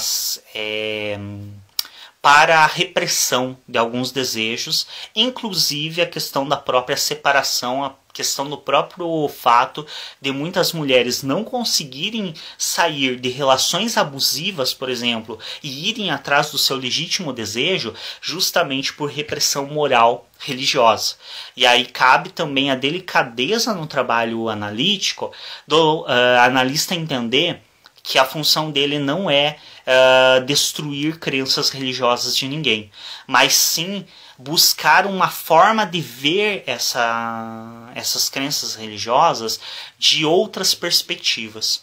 a repressão de alguns desejos, inclusive a questão da própria separação, a questão do próprio fato de muitas mulheres não conseguirem sair de relações abusivas, por exemplo, e irem atrás do seu legítimo desejo, justamente por repressão moral religiosa. E aí cabe também a delicadeza no trabalho analítico do analista entender que a função dele não é destruir crenças religiosas de ninguém, mas sim buscar uma forma de ver essas crenças religiosas de outras perspectivas.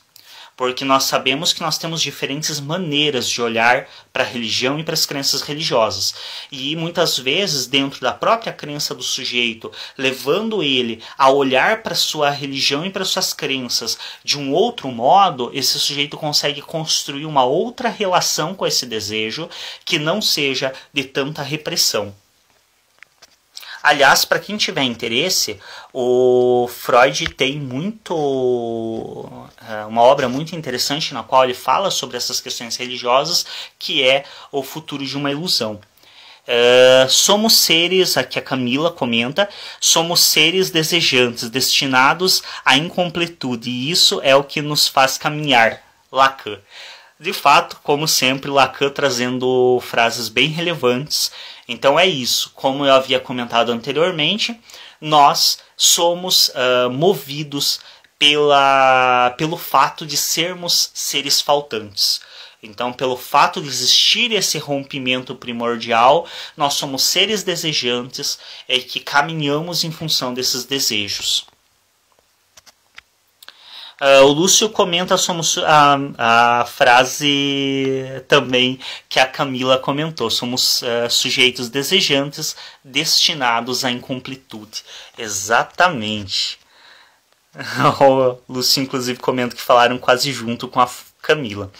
Porque nós sabemos que nós temos diferentes maneiras de olhar para a religião e para as crenças religiosas. E muitas vezes, dentro da própria crença do sujeito, levando ele a olhar para a sua religião e para as suas crenças de um outro modo, esse sujeito consegue construir uma outra relação com esse desejo que não seja de tanta repressão. Aliás, para quem tiver interesse, o Freud tem uma obra muito interessante na qual ele fala sobre essas questões religiosas, que é O Futuro de uma Ilusão. Somos seres, aqui a Camila comenta, somos seres desejantes, destinados à incompletude, e isso é o que nos faz caminhar. Lacan. De fato, como sempre, Lacan trazendo frases bem relevantes. Então é isso, como eu havia comentado anteriormente, nós somos movidos pelo fato de sermos seres faltantes. Então, pelo fato de existir esse rompimento primordial, nós somos seres desejantes que caminhamos em função desses desejos. O Lúcio comenta a frase também que a Camila comentou. Somos sujeitos desejantes destinados à incompletude. Exatamente. O Lúcio inclusive comenta que falaram quase junto com a Camila.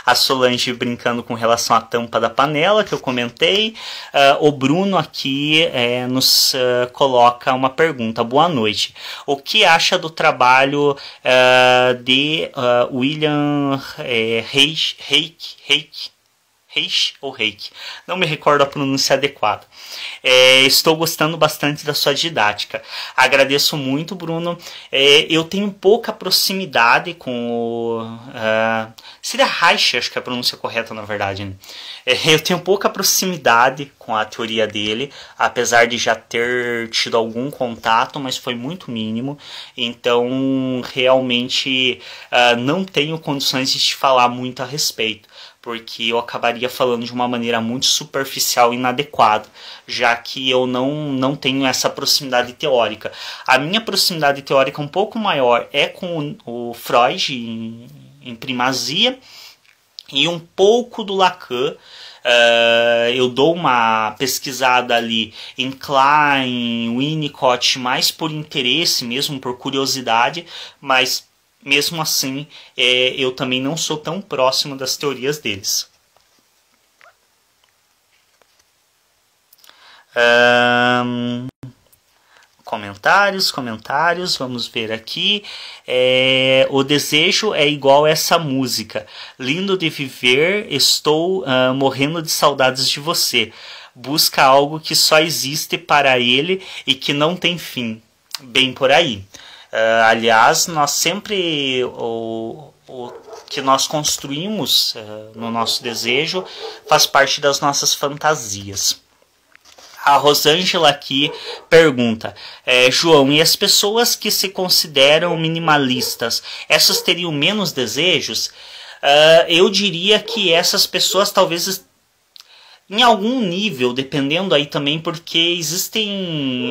A Solange brincando com relação à tampa da panela, que eu comentei. O Bruno aqui nos coloca uma pergunta. Boa noite. O que acha do trabalho de William Reich? Não me recordo a pronúncia adequada. Estou gostando bastante da sua didática. Agradeço muito, Bruno. Eu tenho pouca proximidade com o... seria Reich, acho que é a pronúncia correta, na verdade. Né? Eu tenho pouca proximidade com a teoria dele, apesar de já ter tido algum contato, mas foi muito mínimo. Então, realmente, não tenho condições de te falar muito a respeito, porque eu acabaria falando de uma maneira muito superficial e inadequada, já que eu não tenho essa proximidade teórica. A minha proximidade teórica um pouco maior é com o Freud em primazia e um pouco do Lacan. Eu dou uma pesquisada ali em Klein, Winnicott, mais por interesse mesmo, por curiosidade, mas mesmo assim eu também não sou tão próximo das teorias deles. Comentários, vamos ver aqui. O desejo é igual a essa música. Lindo de viver, estou morrendo de saudades de você. Busca algo que só existe para ele e que não tem fim. Bem por aí. Aliás, nós sempre o que nós construímos no nosso desejo faz parte das nossas fantasias. A Rosângela aqui pergunta, João, e as pessoas que se consideram minimalistas, essas teriam menos desejos? Eu diria que essas pessoas talvez em algum nível, dependendo aí também, porque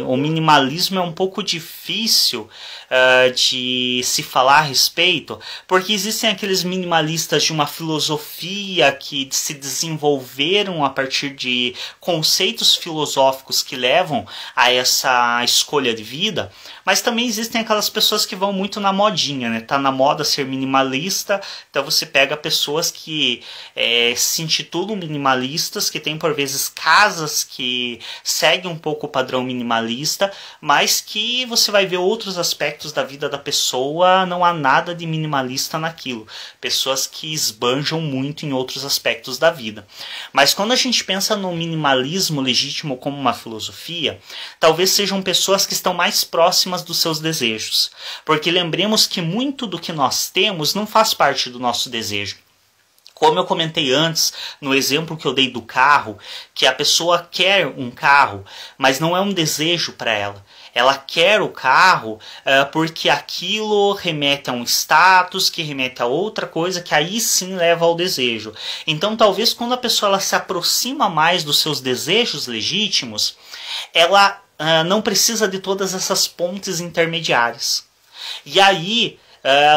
o minimalismo é um pouco difícil de se falar a respeito, porque existem aqueles minimalistas de uma filosofia que se desenvolveram a partir de conceitos filosóficos que levam a essa escolha de vida, mas também existem aquelas pessoas que vão muito na modinha, né? Tá na moda ser minimalista, então você pega pessoas que se intitulam minimalistas, que tem por vezes casas que seguem um pouco o padrão minimalista, mas que você vai ver outros aspectos da vida da pessoa, não há nada de minimalista naquilo. Pessoas que esbanjam muito em outros aspectos da vida. Mas quando a gente pensa no minimalismo legítimo como uma filosofia, talvez sejam pessoas que estão mais próximas dos seus desejos. Porque lembremos que muito do que nós temos não faz parte do nosso desejo. Como eu comentei antes, no exemplo que eu dei do carro, que a pessoa quer um carro, mas não é um desejo para ela. Ela quer o carro porque aquilo remete a um status, que remete a outra coisa, que aí sim leva ao desejo. Então talvez quando a pessoa ela se aproxima mais dos seus desejos legítimos, ela não precisa de todas essas pontes intermediárias. E aí,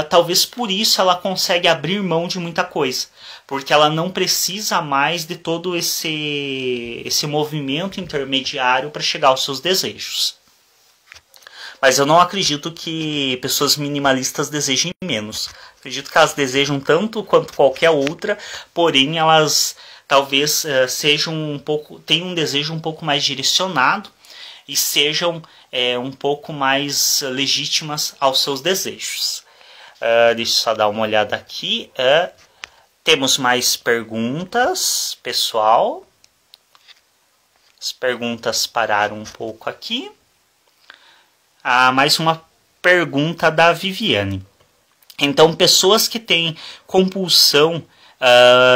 talvez por isso ela consegue abrir mão de muita coisa. Porque ela não precisa mais de todo esse movimento intermediário para chegar aos seus desejos. Mas eu não acredito que pessoas minimalistas desejem menos. Acredito que elas desejam tanto quanto qualquer outra, porém elas talvez tenham um desejo um pouco mais direcionado e sejam um pouco mais legítimas aos seus desejos. Deixa eu só dar uma olhada aqui. Temos mais perguntas, pessoal. As perguntas pararam um pouco aqui. Mais uma pergunta da Viviane. Então, pessoas que têm compulsão,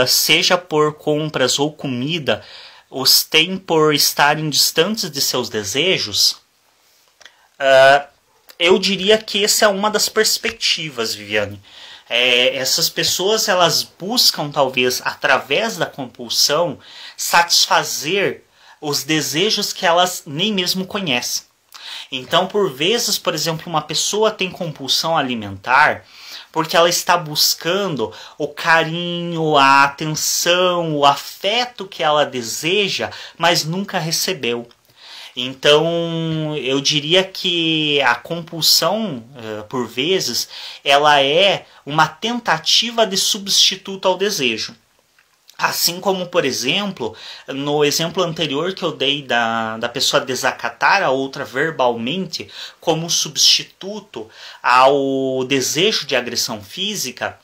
seja por compras ou comida, os têm por estarem distantes de seus desejos? Eu diria que essa é uma das perspectivas, Viviane. Essas pessoas elas buscam talvez através da compulsão satisfazer os desejos que elas nem mesmo conhecem. Então por vezes, por exemplo, uma pessoa tem compulsão alimentar porque ela está buscando o carinho, a atenção, o afeto que ela deseja, mas nunca recebeu. Então, eu diria que a compulsão, por vezes, ela é uma tentativa de substituto ao desejo. Assim como, por exemplo, no exemplo anterior que eu dei da pessoa desacatar a outra verbalmente como substituto ao desejo de agressão física,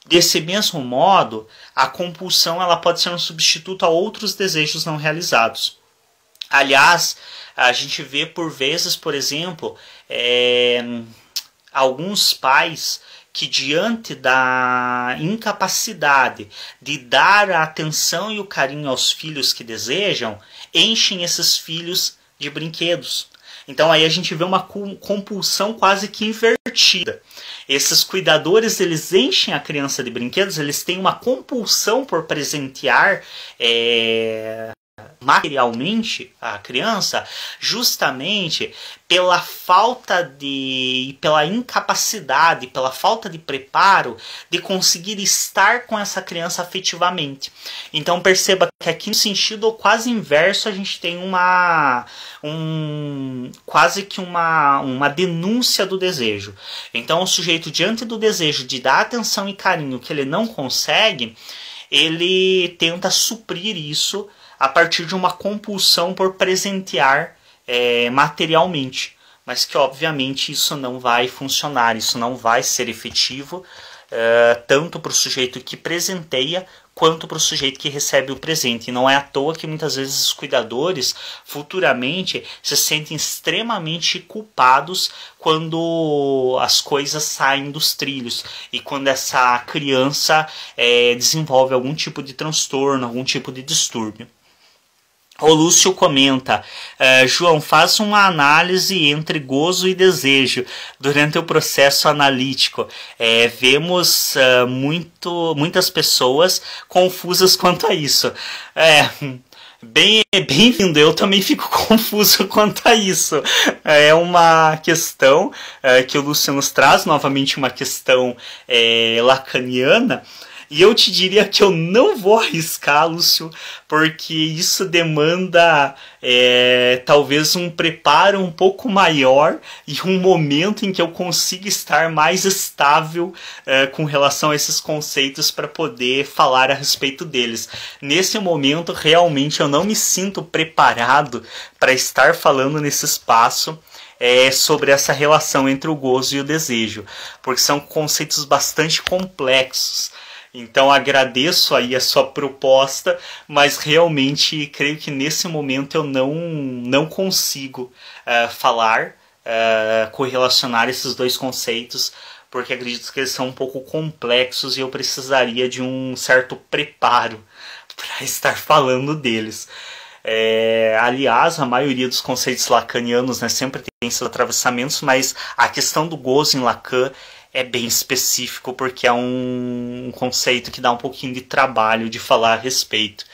desse mesmo modo, a compulsão ela pode ser um substituto a outros desejos não realizados. Aliás, a gente vê por vezes, por exemplo, alguns pais que diante da incapacidade de dar a atenção e o carinho aos filhos que desejam, enchem esses filhos de brinquedos. Então aí a gente vê uma compulsão quase que invertida. Esses cuidadores, eles enchem a criança de brinquedos, eles têm uma compulsão por presentear materialmente a criança, justamente pela falta pela incapacidade, pela falta de preparo de conseguir estar com essa criança afetivamente. Então perceba que aqui no sentido quase inverso a gente tem quase que uma denúncia do desejo. Então o sujeito, diante do desejo de dar atenção e carinho que ele não consegue, ele tenta suprir isso a partir de uma compulsão por presentear materialmente. Mas que obviamente isso não vai funcionar, isso não vai ser efetivo, tanto para o sujeito que presenteia, quanto para o sujeito que recebe o presente. E não é à toa que muitas vezes os cuidadores futuramente se sentem extremamente culpados quando as coisas saem dos trilhos e quando essa criança desenvolve algum tipo de transtorno, algum tipo de distúrbio. O Lúcio comenta, João, faça uma análise entre gozo e desejo durante o processo analítico. Vemos muitas pessoas confusas quanto a isso. Bem-vindo, eu também fico confuso quanto a isso. É uma questão que o Lúcio nos traz, novamente uma questão lacaniana. E eu te diria que eu não vou arriscar, Lúcio, porque isso demanda talvez um preparo um pouco maior e um momento em que eu consiga estar mais estável com relação a esses conceitos para poder falar a respeito deles. Nesse momento, realmente, eu não me sinto preparado para estar falando nesse espaço sobre essa relação entre o gozo e o desejo, porque são conceitos bastante complexos. Então agradeço aí a sua proposta, mas realmente creio que nesse momento eu não consigo correlacionar esses dois conceitos, porque acredito que eles são um pouco complexos e eu precisaria de um certo preparo para estar falando deles. Aliás, a maioria dos conceitos lacanianos, né, sempre tem seus atravessamentos, mas a questão do gozo em Lacan é bem específico, porque é um conceito que dá um pouquinho de trabalho de falar a respeito.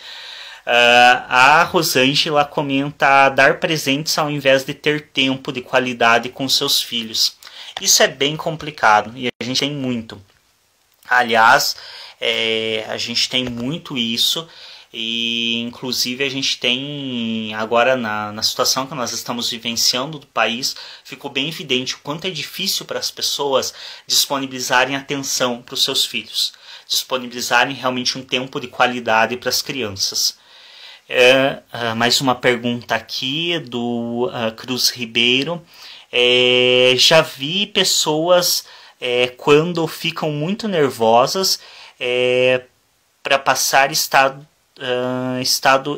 A Rosângela comenta dar presentes ao invés de ter tempo de qualidade com seus filhos. Isso é bem complicado e a gente tem muito. Aliás, a gente tem muito isso. E inclusive a gente tem agora na situação que nós estamos vivenciando do país, ficou bem evidente o quanto é difícil para as pessoas disponibilizarem atenção para os seus filhos, disponibilizarem realmente um tempo de qualidade para as crianças. Mais uma pergunta aqui do Cruz Ribeiro. Já vi pessoas quando ficam muito nervosas para passar estado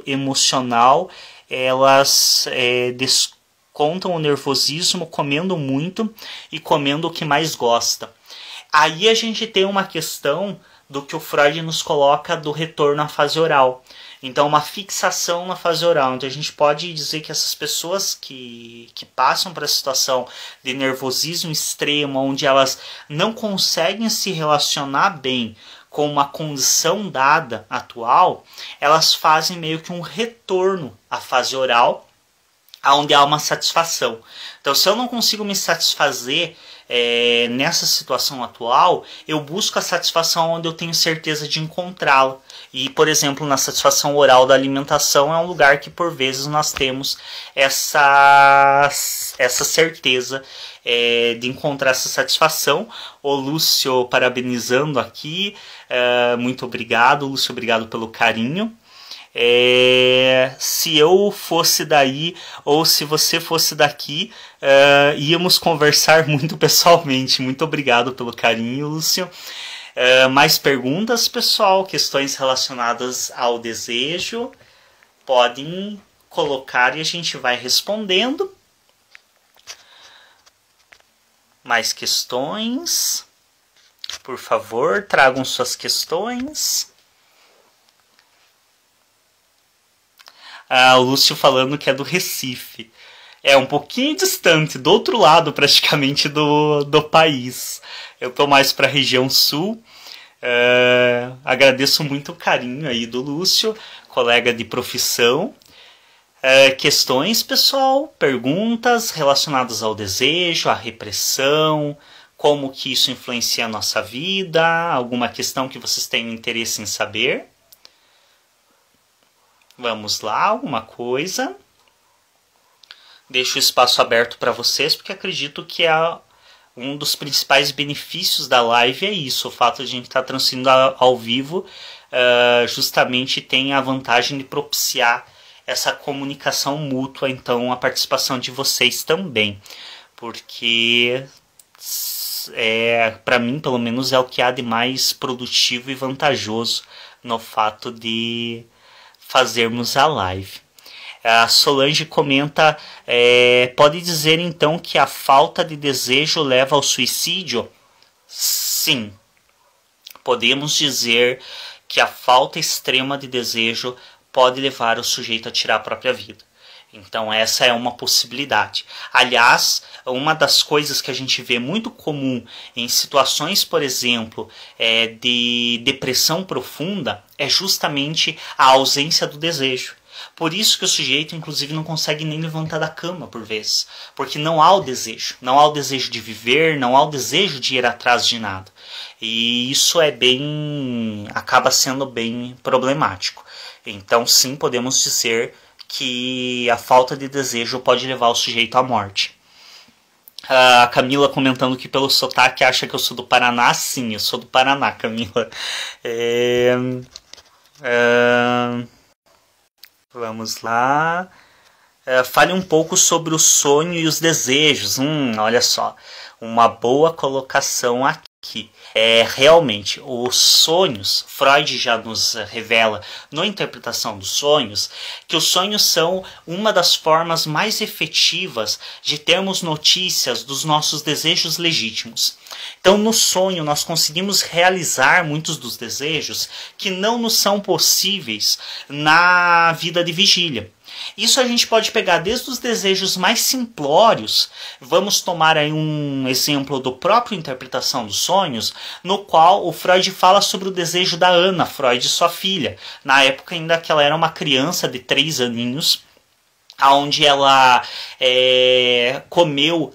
emocional, elas descontam o nervosismo comendo muito e comendo o que mais gosta. Aí a gente tem uma questão do que o Freud nos coloca do retorno à fase oral. Então, uma fixação na fase oral. Então, a gente pode dizer que essas pessoas que passam por essa situação de nervosismo extremo, onde elas não conseguem se relacionar bem com uma condição dada atual, elas fazem meio que um retorno à fase oral, onde há uma satisfação. Então, se eu não consigo me satisfazer nessa situação atual, eu busco a satisfação onde eu tenho certeza de encontrá-la. E, por exemplo, na satisfação oral da alimentação é um lugar que, por vezes, nós temos essa certeza de encontrar essa satisfação. O Lúcio parabenizando aqui. Muito obrigado, Lúcio. Obrigado pelo carinho. Se eu fosse daí ou se você fosse daqui, íamos conversar muito pessoalmente. Muito obrigado pelo carinho, Lúcio. Mais perguntas, pessoal? Questões relacionadas ao desejo? Podem colocar e a gente vai respondendo. Mais questões? Por favor, tragam suas questões. O Lúcio falando que é do Recife. É um pouquinho distante, do outro lado praticamente do país. Eu tô mais para a região sul. Agradeço muito o carinho aí do Lúcio, colega de profissão. Questões, pessoal? Perguntas relacionadas ao desejo, à repressão, como que isso influencia a nossa vida? Alguma questão que vocês tenham interesse em saber? Vamos lá, alguma coisa? Deixo o espaço aberto para vocês, porque acredito que um dos principais benefícios da live é isso. O fato de a gente estar transmitindo ao vivo justamente tem a vantagem de propiciar essa comunicação mútua, então a participação de vocês também. Porque para mim, pelo menos, é o que há de mais produtivo e vantajoso no fato de fazermos a live. A Solange comenta, pode dizer então que a falta de desejo leva ao suicídio? Sim, podemos dizer que a falta extrema de desejo pode levar o sujeito a tirar a própria vida. Então essa é uma possibilidade. Aliás, uma das coisas que a gente vê muito comum em situações, por exemplo, de depressão profunda, é justamente a ausência do desejo. Por isso que o sujeito, inclusive, não consegue nem levantar da cama, por vezes. Porque não há o desejo. Não há o desejo de viver, não há o desejo de ir atrás de nada. E isso acaba sendo bem problemático. Então, sim, podemos dizer que a falta de desejo pode levar o sujeito à morte. A Camila comentando que pelo sotaque acha que eu sou do Paraná. Sim, eu sou do Paraná, Camila. Vamos lá. Fale um pouco sobre o sonho e os desejos. Olha só, uma boa colocação aqui. Realmente, os sonhos, Freud já nos revela na interpretação dos sonhos, que os sonhos são uma das formas mais efetivas de termos notícias dos nossos desejos legítimos. Então, no sonho, nós conseguimos realizar muitos dos desejos que não nos são possíveis na vida de vigília. Isso a gente pode pegar desde os desejos mais simplórios. Vamos tomar aí um exemplo do próprio Interpretação dos Sonhos, no qual o Freud fala sobre o desejo da Ana Freud, sua filha. Na época ainda que ela era uma criança de 3 aninhos, onde ela comeu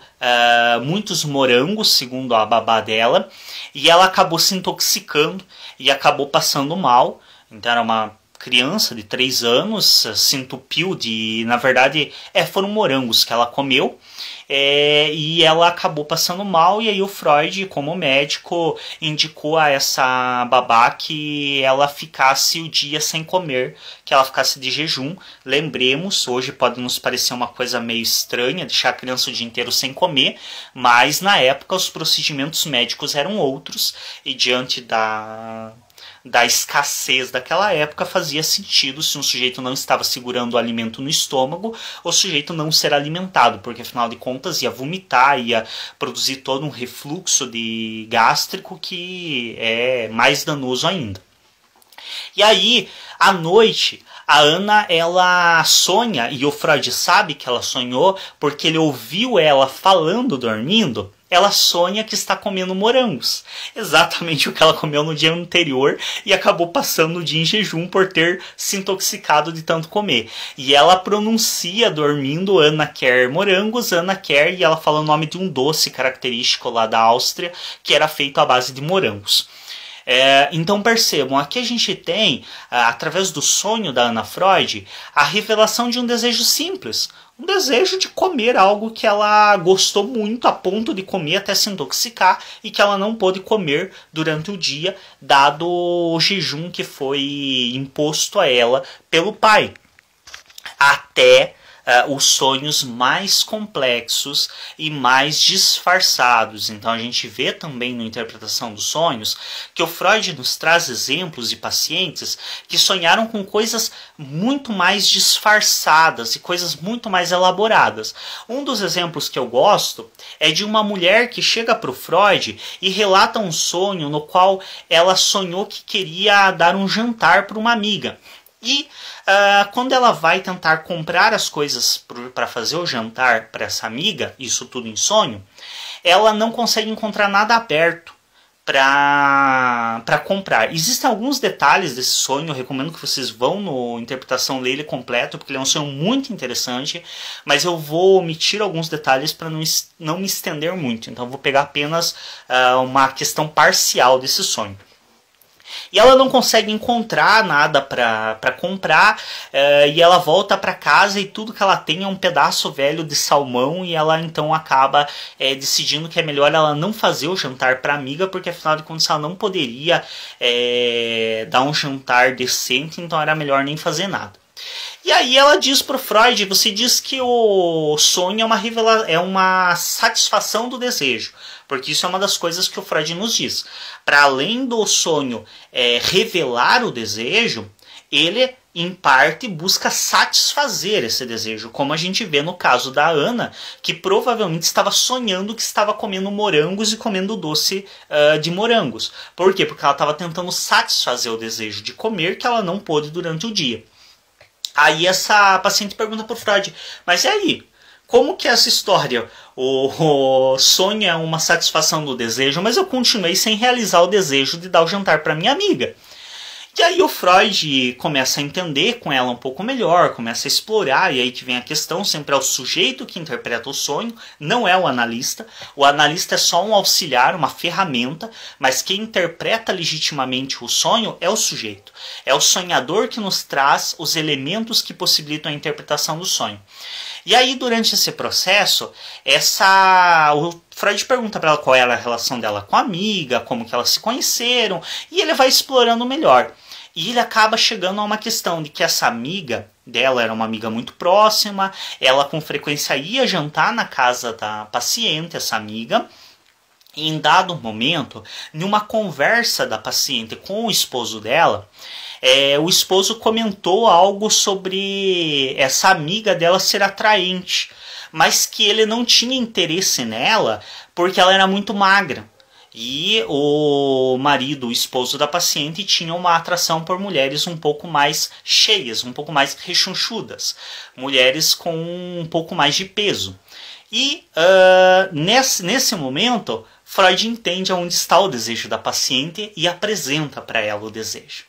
muitos morangos, segundo a babá dela, e ela acabou se intoxicando e acabou passando mal. Então era uma criança de 3 anos, se entupiu na verdade, foram morangos que ela comeu, e ela acabou passando mal, e aí o Freud, como médico, indicou a essa babá que ela ficasse o dia sem comer, que ela ficasse de jejum. Lembremos, hoje pode nos parecer uma coisa meio estranha, deixar a criança o dia inteiro sem comer, mas na época os procedimentos médicos eram outros, e diante da escassez daquela época, fazia sentido, se um sujeito não estava segurando o alimento no estômago, o sujeito não ser alimentado, porque afinal de contas ia vomitar, ia produzir todo um refluxo gástrico que é mais danoso ainda. E aí, à noite, a Ana, ela sonha, e o Freud sabe que ela sonhou, porque ele ouviu ela falando, dormindo. Ela sonha que está comendo morangos. Exatamente o que ela comeu no dia anterior e acabou passando o dia em jejum por ter se intoxicado de tanto comer. E ela pronuncia dormindo: Ana quer morangos, Ana quer, e ela fala o nome de um doce característico lá da Áustria, que era feito à base de morangos. Então percebam, aqui a gente tem, através do sonho da Ana Freud, a revelação de um desejo simples. Um desejo de comer algo que ela gostou muito, a ponto de comer até se intoxicar, e que ela não pôde comer durante o dia, dado o jejum que foi imposto a ela pelo pai. Até os sonhos mais complexos e mais disfarçados. Então a gente vê também na interpretação dos sonhos que o Freud nos traz exemplos de pacientes que sonharam com coisas muito mais disfarçadas e coisas muito mais elaboradas. Um dos exemplos que eu gosto é de uma mulher que chega para o Freud e relata um sonho no qual ela sonhou que queria dar um jantar para uma amiga. E quando ela vai tentar comprar as coisas para fazer o jantar para essa amiga, isso tudo em sonho, ela não consegue encontrar nada aberto para comprar. Existem alguns detalhes desse sonho, eu recomendo que vocês vão no Interpretação Ler ele completo, porque ele é um sonho muito interessante, mas eu vou omitir alguns detalhes para não me estender muito, então eu vou pegar apenas uma questão parcial desse sonho. E ela não consegue encontrar nada para comprar, e ela volta para casa e tudo que ela tem é um pedaço velho de salmão, e ela então acaba decidindo que é melhor ela não fazer o jantar para a amiga, porque afinal de contas ela não poderia dar um jantar decente, então era melhor nem fazer nada. E aí ela diz para o Freud, você diz que o sonho é uma satisfação do desejo, porque isso é uma das coisas que o Freud nos diz. Para além do sonho revelar o desejo, ele em parte busca satisfazer esse desejo, como a gente vê no caso da Ana, que provavelmente estava sonhando que estava comendo morangos e comendo doce de morangos. Por quê? Porque ela estava tentando satisfazer o desejo de comer que ela não pôde durante o dia. Aí essa paciente pergunta para o Freud, mas e aí? Como que é essa história? O sonho é uma satisfação do desejo, mas eu continuei sem realizar o desejo de dar o jantar para minha amiga. E aí o Freud começa a entender com ela um pouco melhor, começa a explorar, e aí que vem a questão, sempre é o sujeito que interpreta o sonho, não é o analista. O analista é só um auxiliar, uma ferramenta, mas quem interpreta legitimamente o sonho é o sujeito. É o sonhador que nos traz os elementos que possibilitam a interpretação do sonho. E aí, durante esse processo, o Freud pergunta para ela qual era a relação dela com a amiga, como que elas se conheceram, e ele vai explorando melhor. E ele acaba chegando a uma questão de que essa amiga dela era uma amiga muito próxima, ela com frequência ia jantar na casa da paciente, essa amiga. E em dado momento, numa conversa da paciente com o esposo dela, o esposo comentou algo sobre essa amiga dela ser atraente, mas que ele não tinha interesse nela porque ela era muito magra. E o marido, o esposo da paciente, tinha uma atração por mulheres um pouco mais cheias, um pouco mais rechonchudas, mulheres com um pouco mais de peso. E nesse momento, Freud entende onde está o desejo da paciente e apresenta para ela o desejo.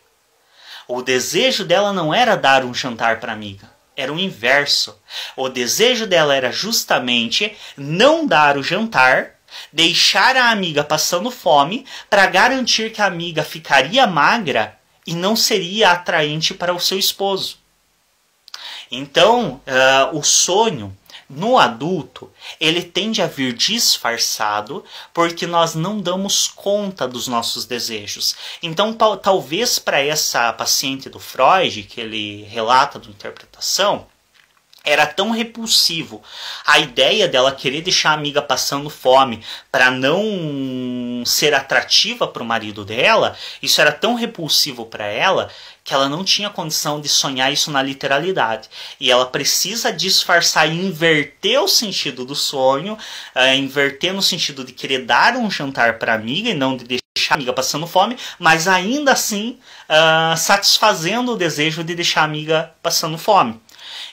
O desejo dela não era dar um jantar para a amiga, era o inverso. O desejo dela era justamente não dar o jantar, deixar a amiga passando fome para garantir que a amiga ficaria magra e não seria atraente para o seu esposo. Então, o sonho no adulto, ele tende a vir disfarçado porque nós não damos conta dos nossos desejos. Então, talvez para essa paciente do Freud, que ele relata da interpretação, era tão repulsivo a ideia dela querer deixar a amiga passando fome para não ser atrativa para o marido dela, isso era tão repulsivo para ela que ela não tinha condição de sonhar isso na literalidade. E ela precisa disfarçar e inverter o sentido do sonho, inverter no sentido de querer dar um jantar para a amiga e não de deixar a amiga passando fome, mas ainda assim satisfazendo o desejo de deixar a amiga passando fome.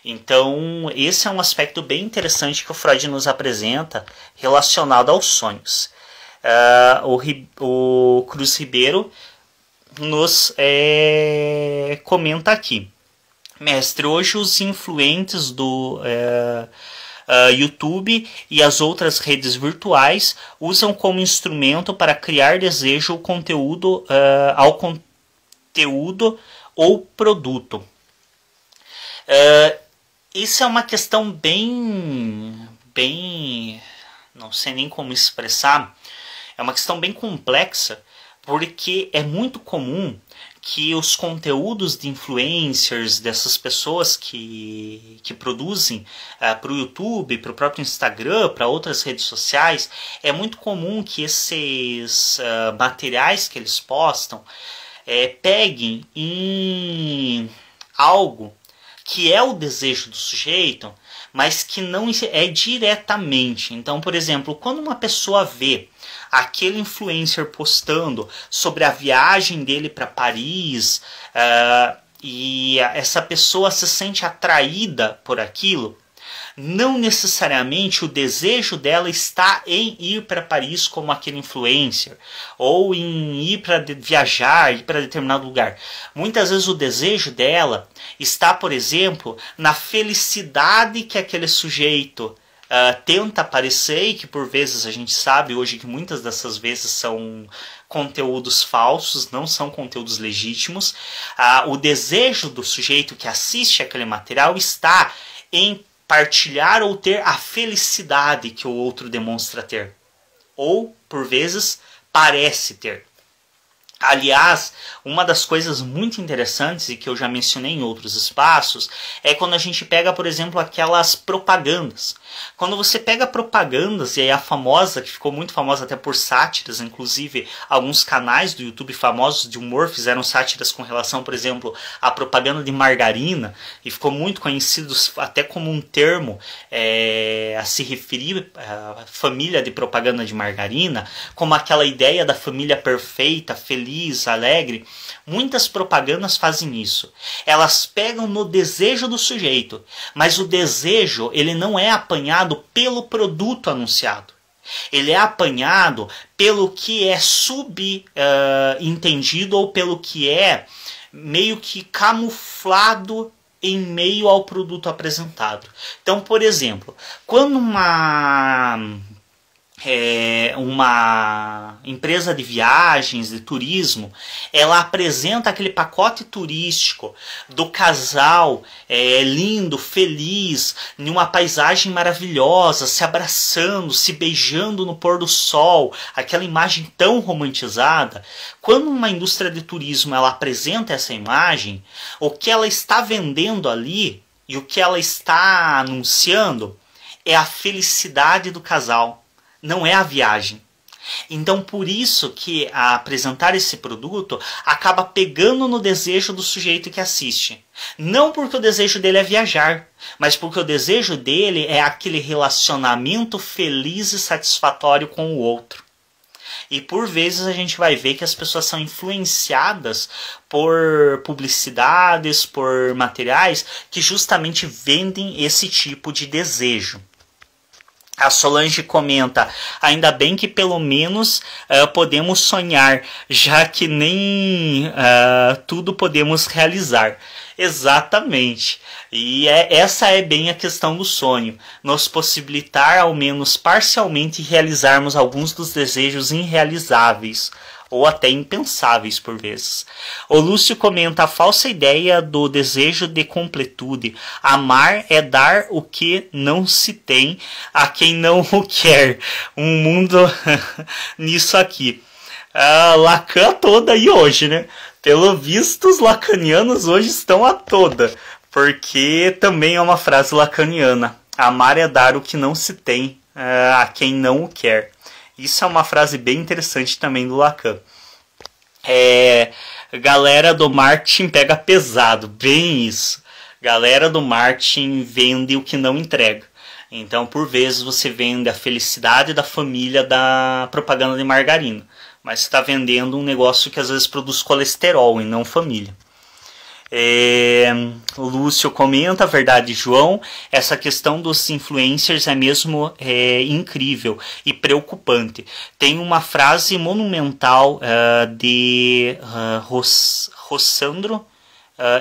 Então, esse é um aspecto bem interessante que o Freud nos apresenta relacionado aos sonhos. O Cruz Ribeiro nos comenta aqui. Mestre, hoje os influentes do YouTube e as outras redes virtuais usam como instrumento para criar desejo ao conteúdo ou produto. Isso é uma questão bem, não sei nem como expressar, é uma questão bem complexa, porque é muito comum que os conteúdos de influencers, dessas pessoas que produzem para o YouTube, para o próprio Instagram, para outras redes sociais, é muito comum que esses materiais que eles postam peguem em algo que é o desejo do sujeito, mas que não é diretamente. Então, por exemplo, quando uma pessoa vê aquele influencer postando sobre a viagem dele para Paris, e essa pessoa se sente atraída por aquilo, não necessariamente o desejo dela está em ir para Paris como aquele influencer, ou em ir para viajar, ir para determinado lugar. Muitas vezes o desejo dela está, por exemplo, na felicidade que aquele sujeito tenta aparecer, e que por vezes a gente sabe hoje que muitas dessas vezes são conteúdos falsos, não são conteúdos legítimos. O desejo do sujeito que assiste aquele material está em partilhar ou ter a felicidade que o outro demonstra ter, ou por vezes parece ter. Aliás, uma das coisas muito interessantes e que eu já mencionei em outros espaços é quando a gente pega, por exemplo, aquelas propagandas. Quando você pega propagandas, e aí a famosa, que ficou muito famosa até por sátiras, inclusive alguns canais do YouTube famosos de humor fizeram sátiras com relação, por exemplo, à propaganda de margarina, e ficou muito conhecido até como um termo a se referir à família de propaganda de margarina, como aquela ideia da família perfeita, feliz, alegre. Muitas propagandas fazem isso. Elas pegam no desejo do sujeito, mas o desejo ele não é apanhado pelo produto anunciado. Ele é apanhado pelo que é subentendido ou pelo que é meio que camuflado em meio ao produto apresentado. Então, por exemplo, quando uma empresa de viagens, de turismo, ela apresenta aquele pacote turístico do casal lindo, feliz, em uma paisagem maravilhosa, se abraçando, se beijando no pôr do sol, aquela imagem tão romantizada. Quando uma indústria de turismo ela apresenta essa imagem, o que ela está vendendo ali e o que ela está anunciando é a felicidade do casal. Não é a viagem. Então, por isso que apresentar esse produto acaba pegando no desejo do sujeito que assiste. Não porque o desejo dele é viajar, mas porque o desejo dele é aquele relacionamento feliz e satisfatório com o outro. E por vezes a gente vai ver que as pessoas são influenciadas por publicidades, por materiais que justamente vendem esse tipo de desejo. A Solange comenta, ainda bem que pelo menos podemos sonhar, já que nem tudo podemos realizar. Exatamente. E essa é bem a questão do sonho. Nos possibilitar, ao menos parcialmente, realizarmos alguns dos desejos irrealizáveis, ou até impensáveis por vezes. O Lúcio comenta a falsa ideia do desejo de completude. Amar é dar o que não se tem a quem não o quer. Um mundo nisso aqui. Lacan toda aí hoje, né? Pelo visto, os lacanianos hoje estão a toda. Porque também é uma frase lacaniana. Amar é dar o que não se tem a quem não o quer. Isso é uma frase bem interessante também do Lacan. Galera do marketing pega pesado, bem isso. Galera do marketing vende o que não entrega. Então, por vezes, você vende a felicidade da família da propaganda de margarina. Mas você está vendendo um negócio que às vezes produz colesterol e não família. O Lúcio comenta, verdade, João, essa questão dos influencers é mesmo incrível e preocupante. Tem uma frase monumental de Rossandro,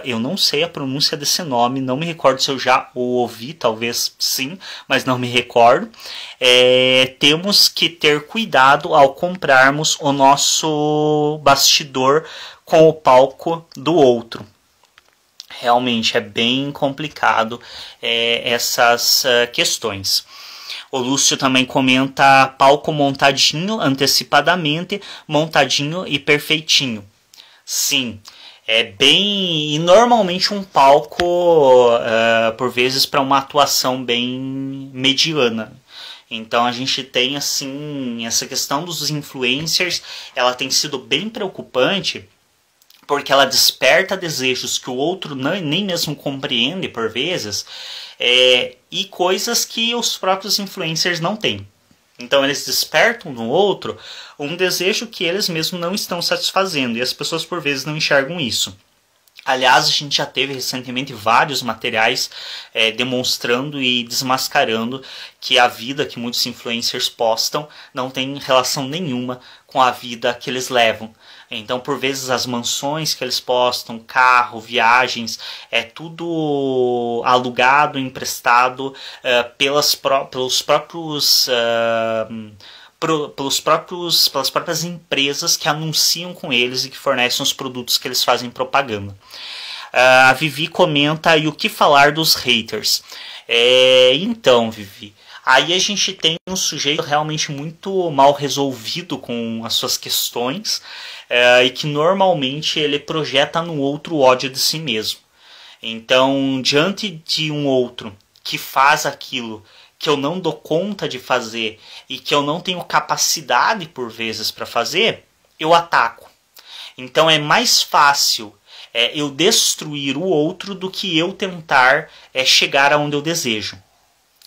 eu não sei a pronúncia desse nome, não me recordo se eu já o ouvi, talvez sim, mas não me recordo. Temos que ter cuidado ao comprarmos o nosso bastidor com o palco do outro. Realmente é bem complicado essas questões. O Lúcio também comenta palco montadinho, antecipadamente, montadinho e perfeitinho. Sim, é bem, e normalmente um palco, por vezes, para uma atuação bem mediana. Então a gente tem assim, essa questão dos influencers, ela tem sido bem preocupante, porque ela desperta desejos que o outro nem mesmo compreende por vezes, e coisas que os próprios influencers não têm. Então eles despertam no outro um desejo que eles mesmos não estão satisfazendo, e as pessoas por vezes não enxergam isso. Aliás, a gente já teve recentemente vários materiais demonstrando e desmascarando que a vida que muitos influencers postam não tem relação nenhuma com a vida que eles levam. Então, por vezes, as mansões que eles postam, carro, viagens, é tudo alugado, emprestado pelas próprias empresas que anunciam com eles e que fornecem os produtos que eles fazem propaganda. A Vivi comenta, e o que falar dos haters? Então, Vivi, aí a gente tem um sujeito realmente muito mal resolvido com as suas questões, e que normalmente ele projeta no outro ódio de si mesmo. Então, diante de um outro que faz aquilo que eu não dou conta de fazer e que eu não tenho capacidade por vezes para fazer, eu ataco. Então é mais fácil eu destruir o outro do que eu tentar chegar aonde eu desejo.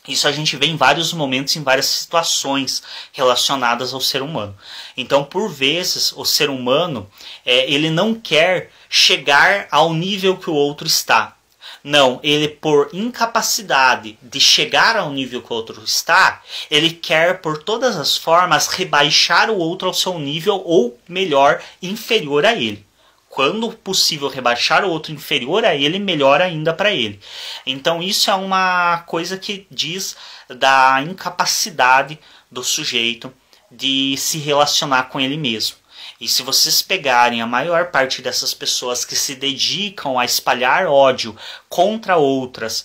Isso a gente vê em vários momentos, em várias situações relacionadas ao ser humano. Então, por vezes, o ser humano ele não quer chegar ao nível que o outro está. Não, ele por incapacidade de chegar ao nível que o outro está, ele quer por todas as formas rebaixar o outro ao seu nível, ou melhor, inferior a ele. Quando possível rebaixar o outro inferior a ele, melhor ainda para ele. Então isso é uma coisa que diz da incapacidade do sujeito de se relacionar com ele mesmo. E se vocês pegarem a maior parte dessas pessoas que se dedicam a espalhar ódio contra outras,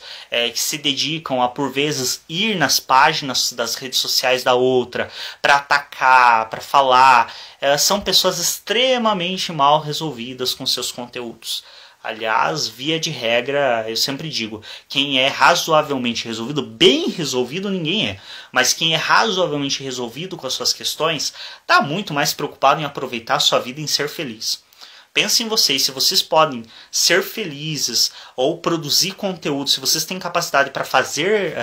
que se dedicam a, por vezes, ir nas páginas das redes sociais da outra para atacar, para falar, são pessoas extremamente mal resolvidas com seus conteúdos. Aliás, via de regra, eu sempre digo, quem é razoavelmente resolvido, bem resolvido ninguém é, mas quem é razoavelmente resolvido com as suas questões, está muito mais preocupado em aproveitar a sua vida e em ser feliz. Pensem em vocês, se vocês podem ser felizes ou produzir conteúdo, se vocês têm capacidade para fazer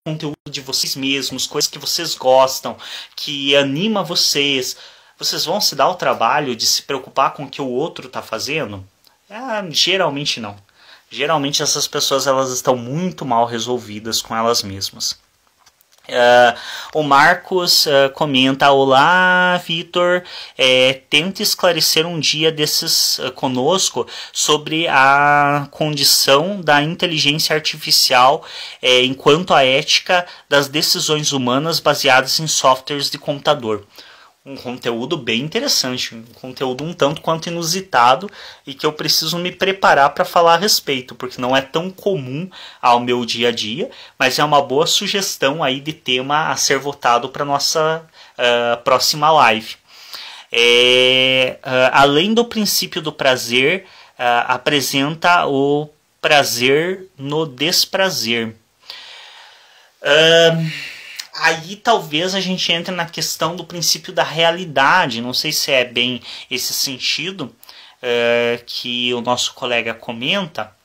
conteúdo de vocês mesmos, coisas que vocês gostam, que anima vocês, vocês vão se dar o trabalho de se preocupar com o que o outro está fazendo? Geralmente não. Geralmente essas pessoas elas estão muito mal resolvidas com elas mesmas. O Marcos comenta: olá, Vitor, tenta esclarecer um dia desses conosco sobre a condição da inteligência artificial enquanto a ética das decisões humanas baseadas em softwares de computador. Um conteúdo bem interessante, um conteúdo um tanto quanto inusitado e que eu preciso me preparar para falar a respeito, porque não é tão comum ao meu dia a dia, mas é uma boa sugestão aí de tema a ser votado para nossa próxima live. Além do princípio do prazer, apresenta o prazer no desprazer. Aí talvez a gente entre na questão do princípio da realidade. Não sei se é bem esse sentido que o nosso colega comenta,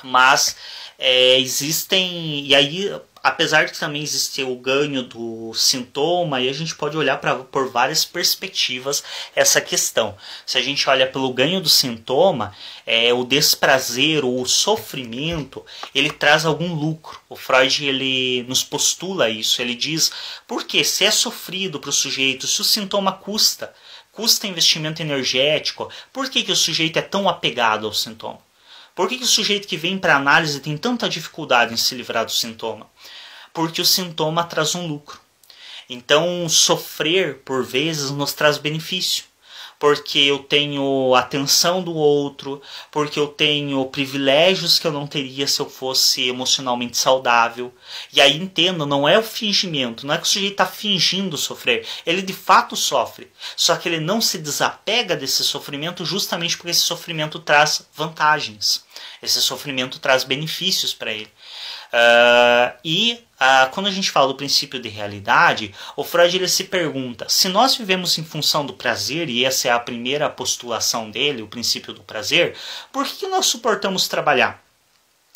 mas existem, e aí apesar de também existir o ganho do sintoma, aí a gente pode olhar por várias perspectivas essa questão. Se a gente olha pelo ganho do sintoma, o desprazer ou o sofrimento, ele traz algum lucro. O Freud ele nos postula isso, ele diz, porque se é sofrido para o sujeito, se o sintoma custa investimento energético, por que o sujeito é tão apegado ao sintoma? Por que o sujeito que vem para análise tem tanta dificuldade em se livrar do sintoma? Porque o sintoma traz um lucro. Então, sofrer, por vezes, nos traz benefício. porque eu tenho atenção do outro, porque eu tenho privilégios que eu não teria se eu fosse emocionalmente saudável. E aí entendo, não é o fingimento, não é que o sujeito está fingindo sofrer, ele de fato sofre, só que ele não se desapega desse sofrimento justamente porque esse sofrimento traz vantagens, esse sofrimento traz benefícios para ele. Quando a gente fala do princípio de realidade, o Freud ele se pergunta, se nós vivemos em função do prazer, e essa é a primeira postulação dele, o princípio do prazer, por que nós suportamos trabalhar?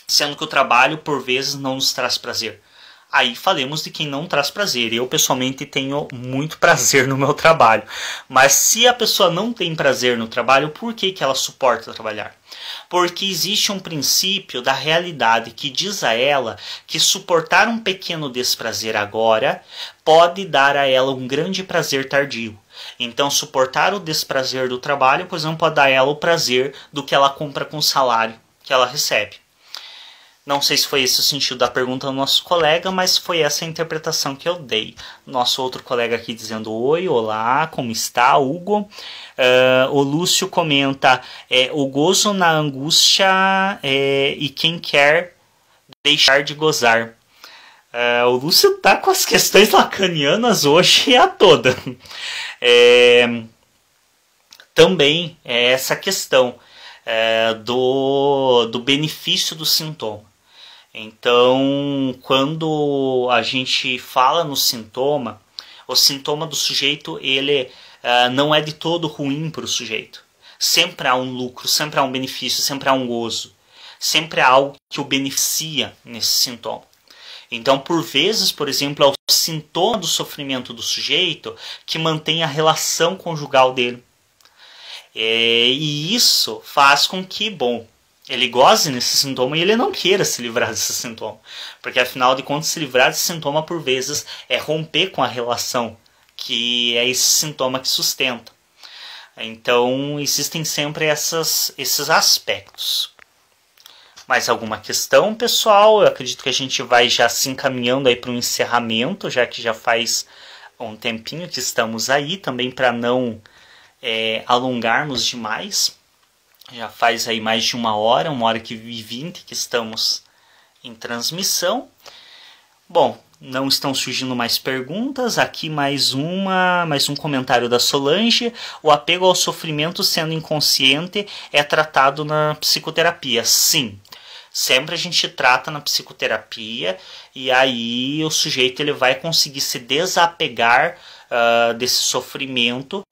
Sendo que o trabalho, por vezes, não nos traz prazer. Aí falemos de quem não traz prazer. Eu, pessoalmente, tenho muito prazer no meu trabalho. Mas se a pessoa não tem prazer no trabalho, por que ela suporta trabalhar? Porque existe um princípio da realidade que diz a ela que suportar um pequeno desprazer agora pode dar a ela um grande prazer tardio. Então, suportar o desprazer do trabalho, por exemplo, pode dar a ela o prazer do que ela compra com o salário que ela recebe. Não sei se foi esse o sentido da pergunta do nosso colega, mas foi essa a interpretação que eu dei. Nosso outro colega aqui dizendo oi, olá, como está, Hugo? O Lúcio comenta, o gozo na angústia e quem quer deixar de gozar. O Lúcio tá com as questões lacanianas hoje a toda. Também é essa questão do benefício do sintoma. Então, quando a gente fala no sintoma, o sintoma do sujeito ele não é de todo ruim para o sujeito. Sempre há um lucro, sempre há um benefício, sempre há um gozo. Sempre há algo que o beneficia nesse sintoma. Então, por vezes, por exemplo, é o sintoma do sofrimento do sujeito que mantém a relação conjugal dele. E isso faz com que, ele goze nesse sintoma e ele não queira se livrar desse sintoma. Porque, afinal de contas, se livrar desse sintoma, por vezes, é romper com a relação, que é esse sintoma que sustenta. Então, existem sempre esses aspectos. Mais alguma questão, pessoal? Eu acredito que a gente vai já se encaminhando aí para um encerramento, já que já faz um tempinho que estamos aí, também para não alongarmos demais. Já faz aí mais de 1h e 20 que estamos em transmissão. Bom, não estão surgindo mais perguntas. Aqui mais um comentário da Solange. O apego ao sofrimento sendo inconsciente é tratado na psicoterapia. Sim, sempre a gente trata na psicoterapia e aí o sujeito ele vai conseguir se desapegar desse sofrimento,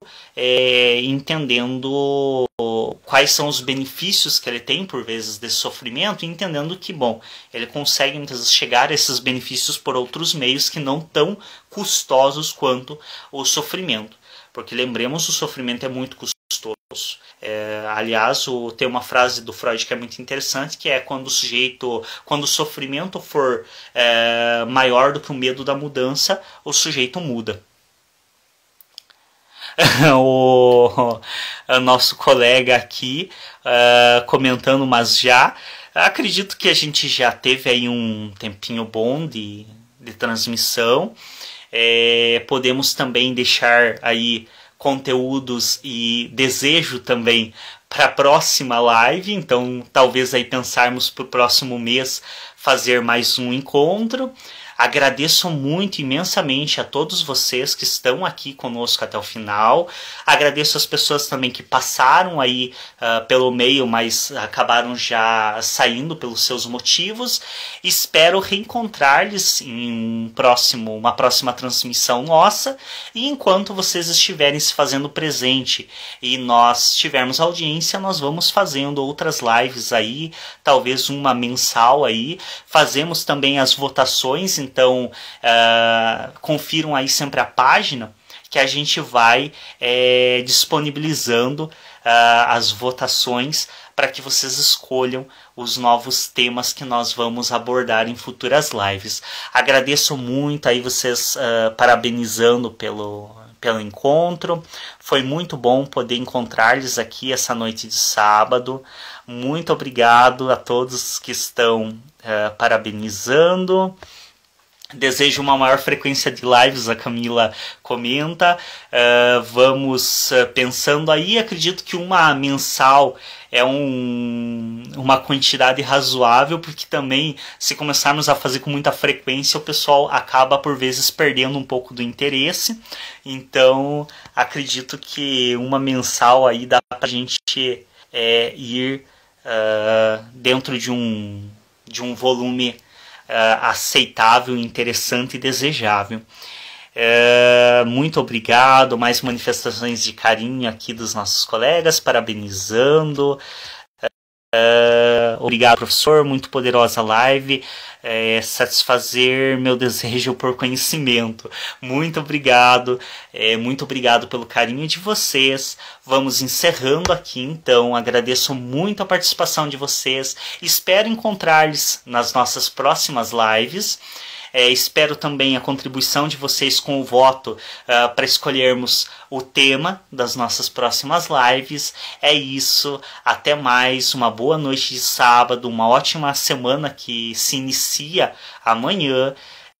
entendendo quais são os benefícios que ele tem por vezes desse sofrimento, e entendendo que, ele consegue muitas vezes chegar a esses benefícios por outros meios que não tão custosos quanto o sofrimento. Porque lembremos, o sofrimento é muito custoso. Aliás, tem uma frase do Freud que é muito interessante, que é quando o sofrimento for maior do que o medo da mudança, o sujeito muda. O nosso colega aqui comentando, mas já acredito que a gente já teve aí um tempinho bom de transmissão. Podemos também deixar aí conteúdos e desejo também para a próxima live, então talvez aí pensarmos para o próximo mês fazer mais um encontro. Agradeço muito, imensamente a todos vocês que estão aqui conosco até o final. Agradeço as pessoas também que passaram aí pelo meio, mas acabaram já saindo pelos seus motivos. Espero reencontrar-lhes em uma próxima transmissão nossa. E enquanto vocês estiverem se fazendo presente e nós tivermos audiência, nós vamos fazendo outras lives aí, talvez uma mensal aí. Fazemos também as votações, então confiram aí sempre a página que a gente vai disponibilizando as votações para que vocês escolham os novos temas que nós vamos abordar em futuras lives. Agradeço muito aí vocês parabenizando pelo encontro. Foi muito bom poder encontrar-lhes aqui essa noite de sábado. Muito obrigado a todos que estão parabenizando. Desejo uma maior frequência de lives, a Camila comenta. Vamos pensando aí, acredito que uma mensal é uma quantidade razoável, porque também, se começarmos a fazer com muita frequência, o pessoal acaba por vezes perdendo um pouco do interesse. Então, acredito que uma mensal aí dá pra gente ir dentro de um volume aceitável, interessante e desejável. Muito obrigado, mais manifestações de carinho aqui dos nossos colegas, parabenizando. Obrigado, professor, muito poderosa live, satisfazer meu desejo por conhecimento. Muito obrigado pelo carinho de vocês. Vamos encerrando aqui então, agradeço muito a participação de vocês, espero encontrar-lhes nas nossas próximas lives. Espero também a contribuição de vocês com o voto para escolhermos o tema das nossas próximas lives. É isso, até mais, uma boa noite de sábado, uma ótima semana que se inicia amanhã.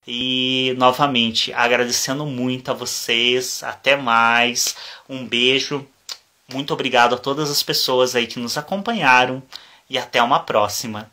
E novamente, agradecendo muito a vocês, até mais, um beijo, muito obrigado a todas as pessoas aí que nos acompanharam e até uma próxima.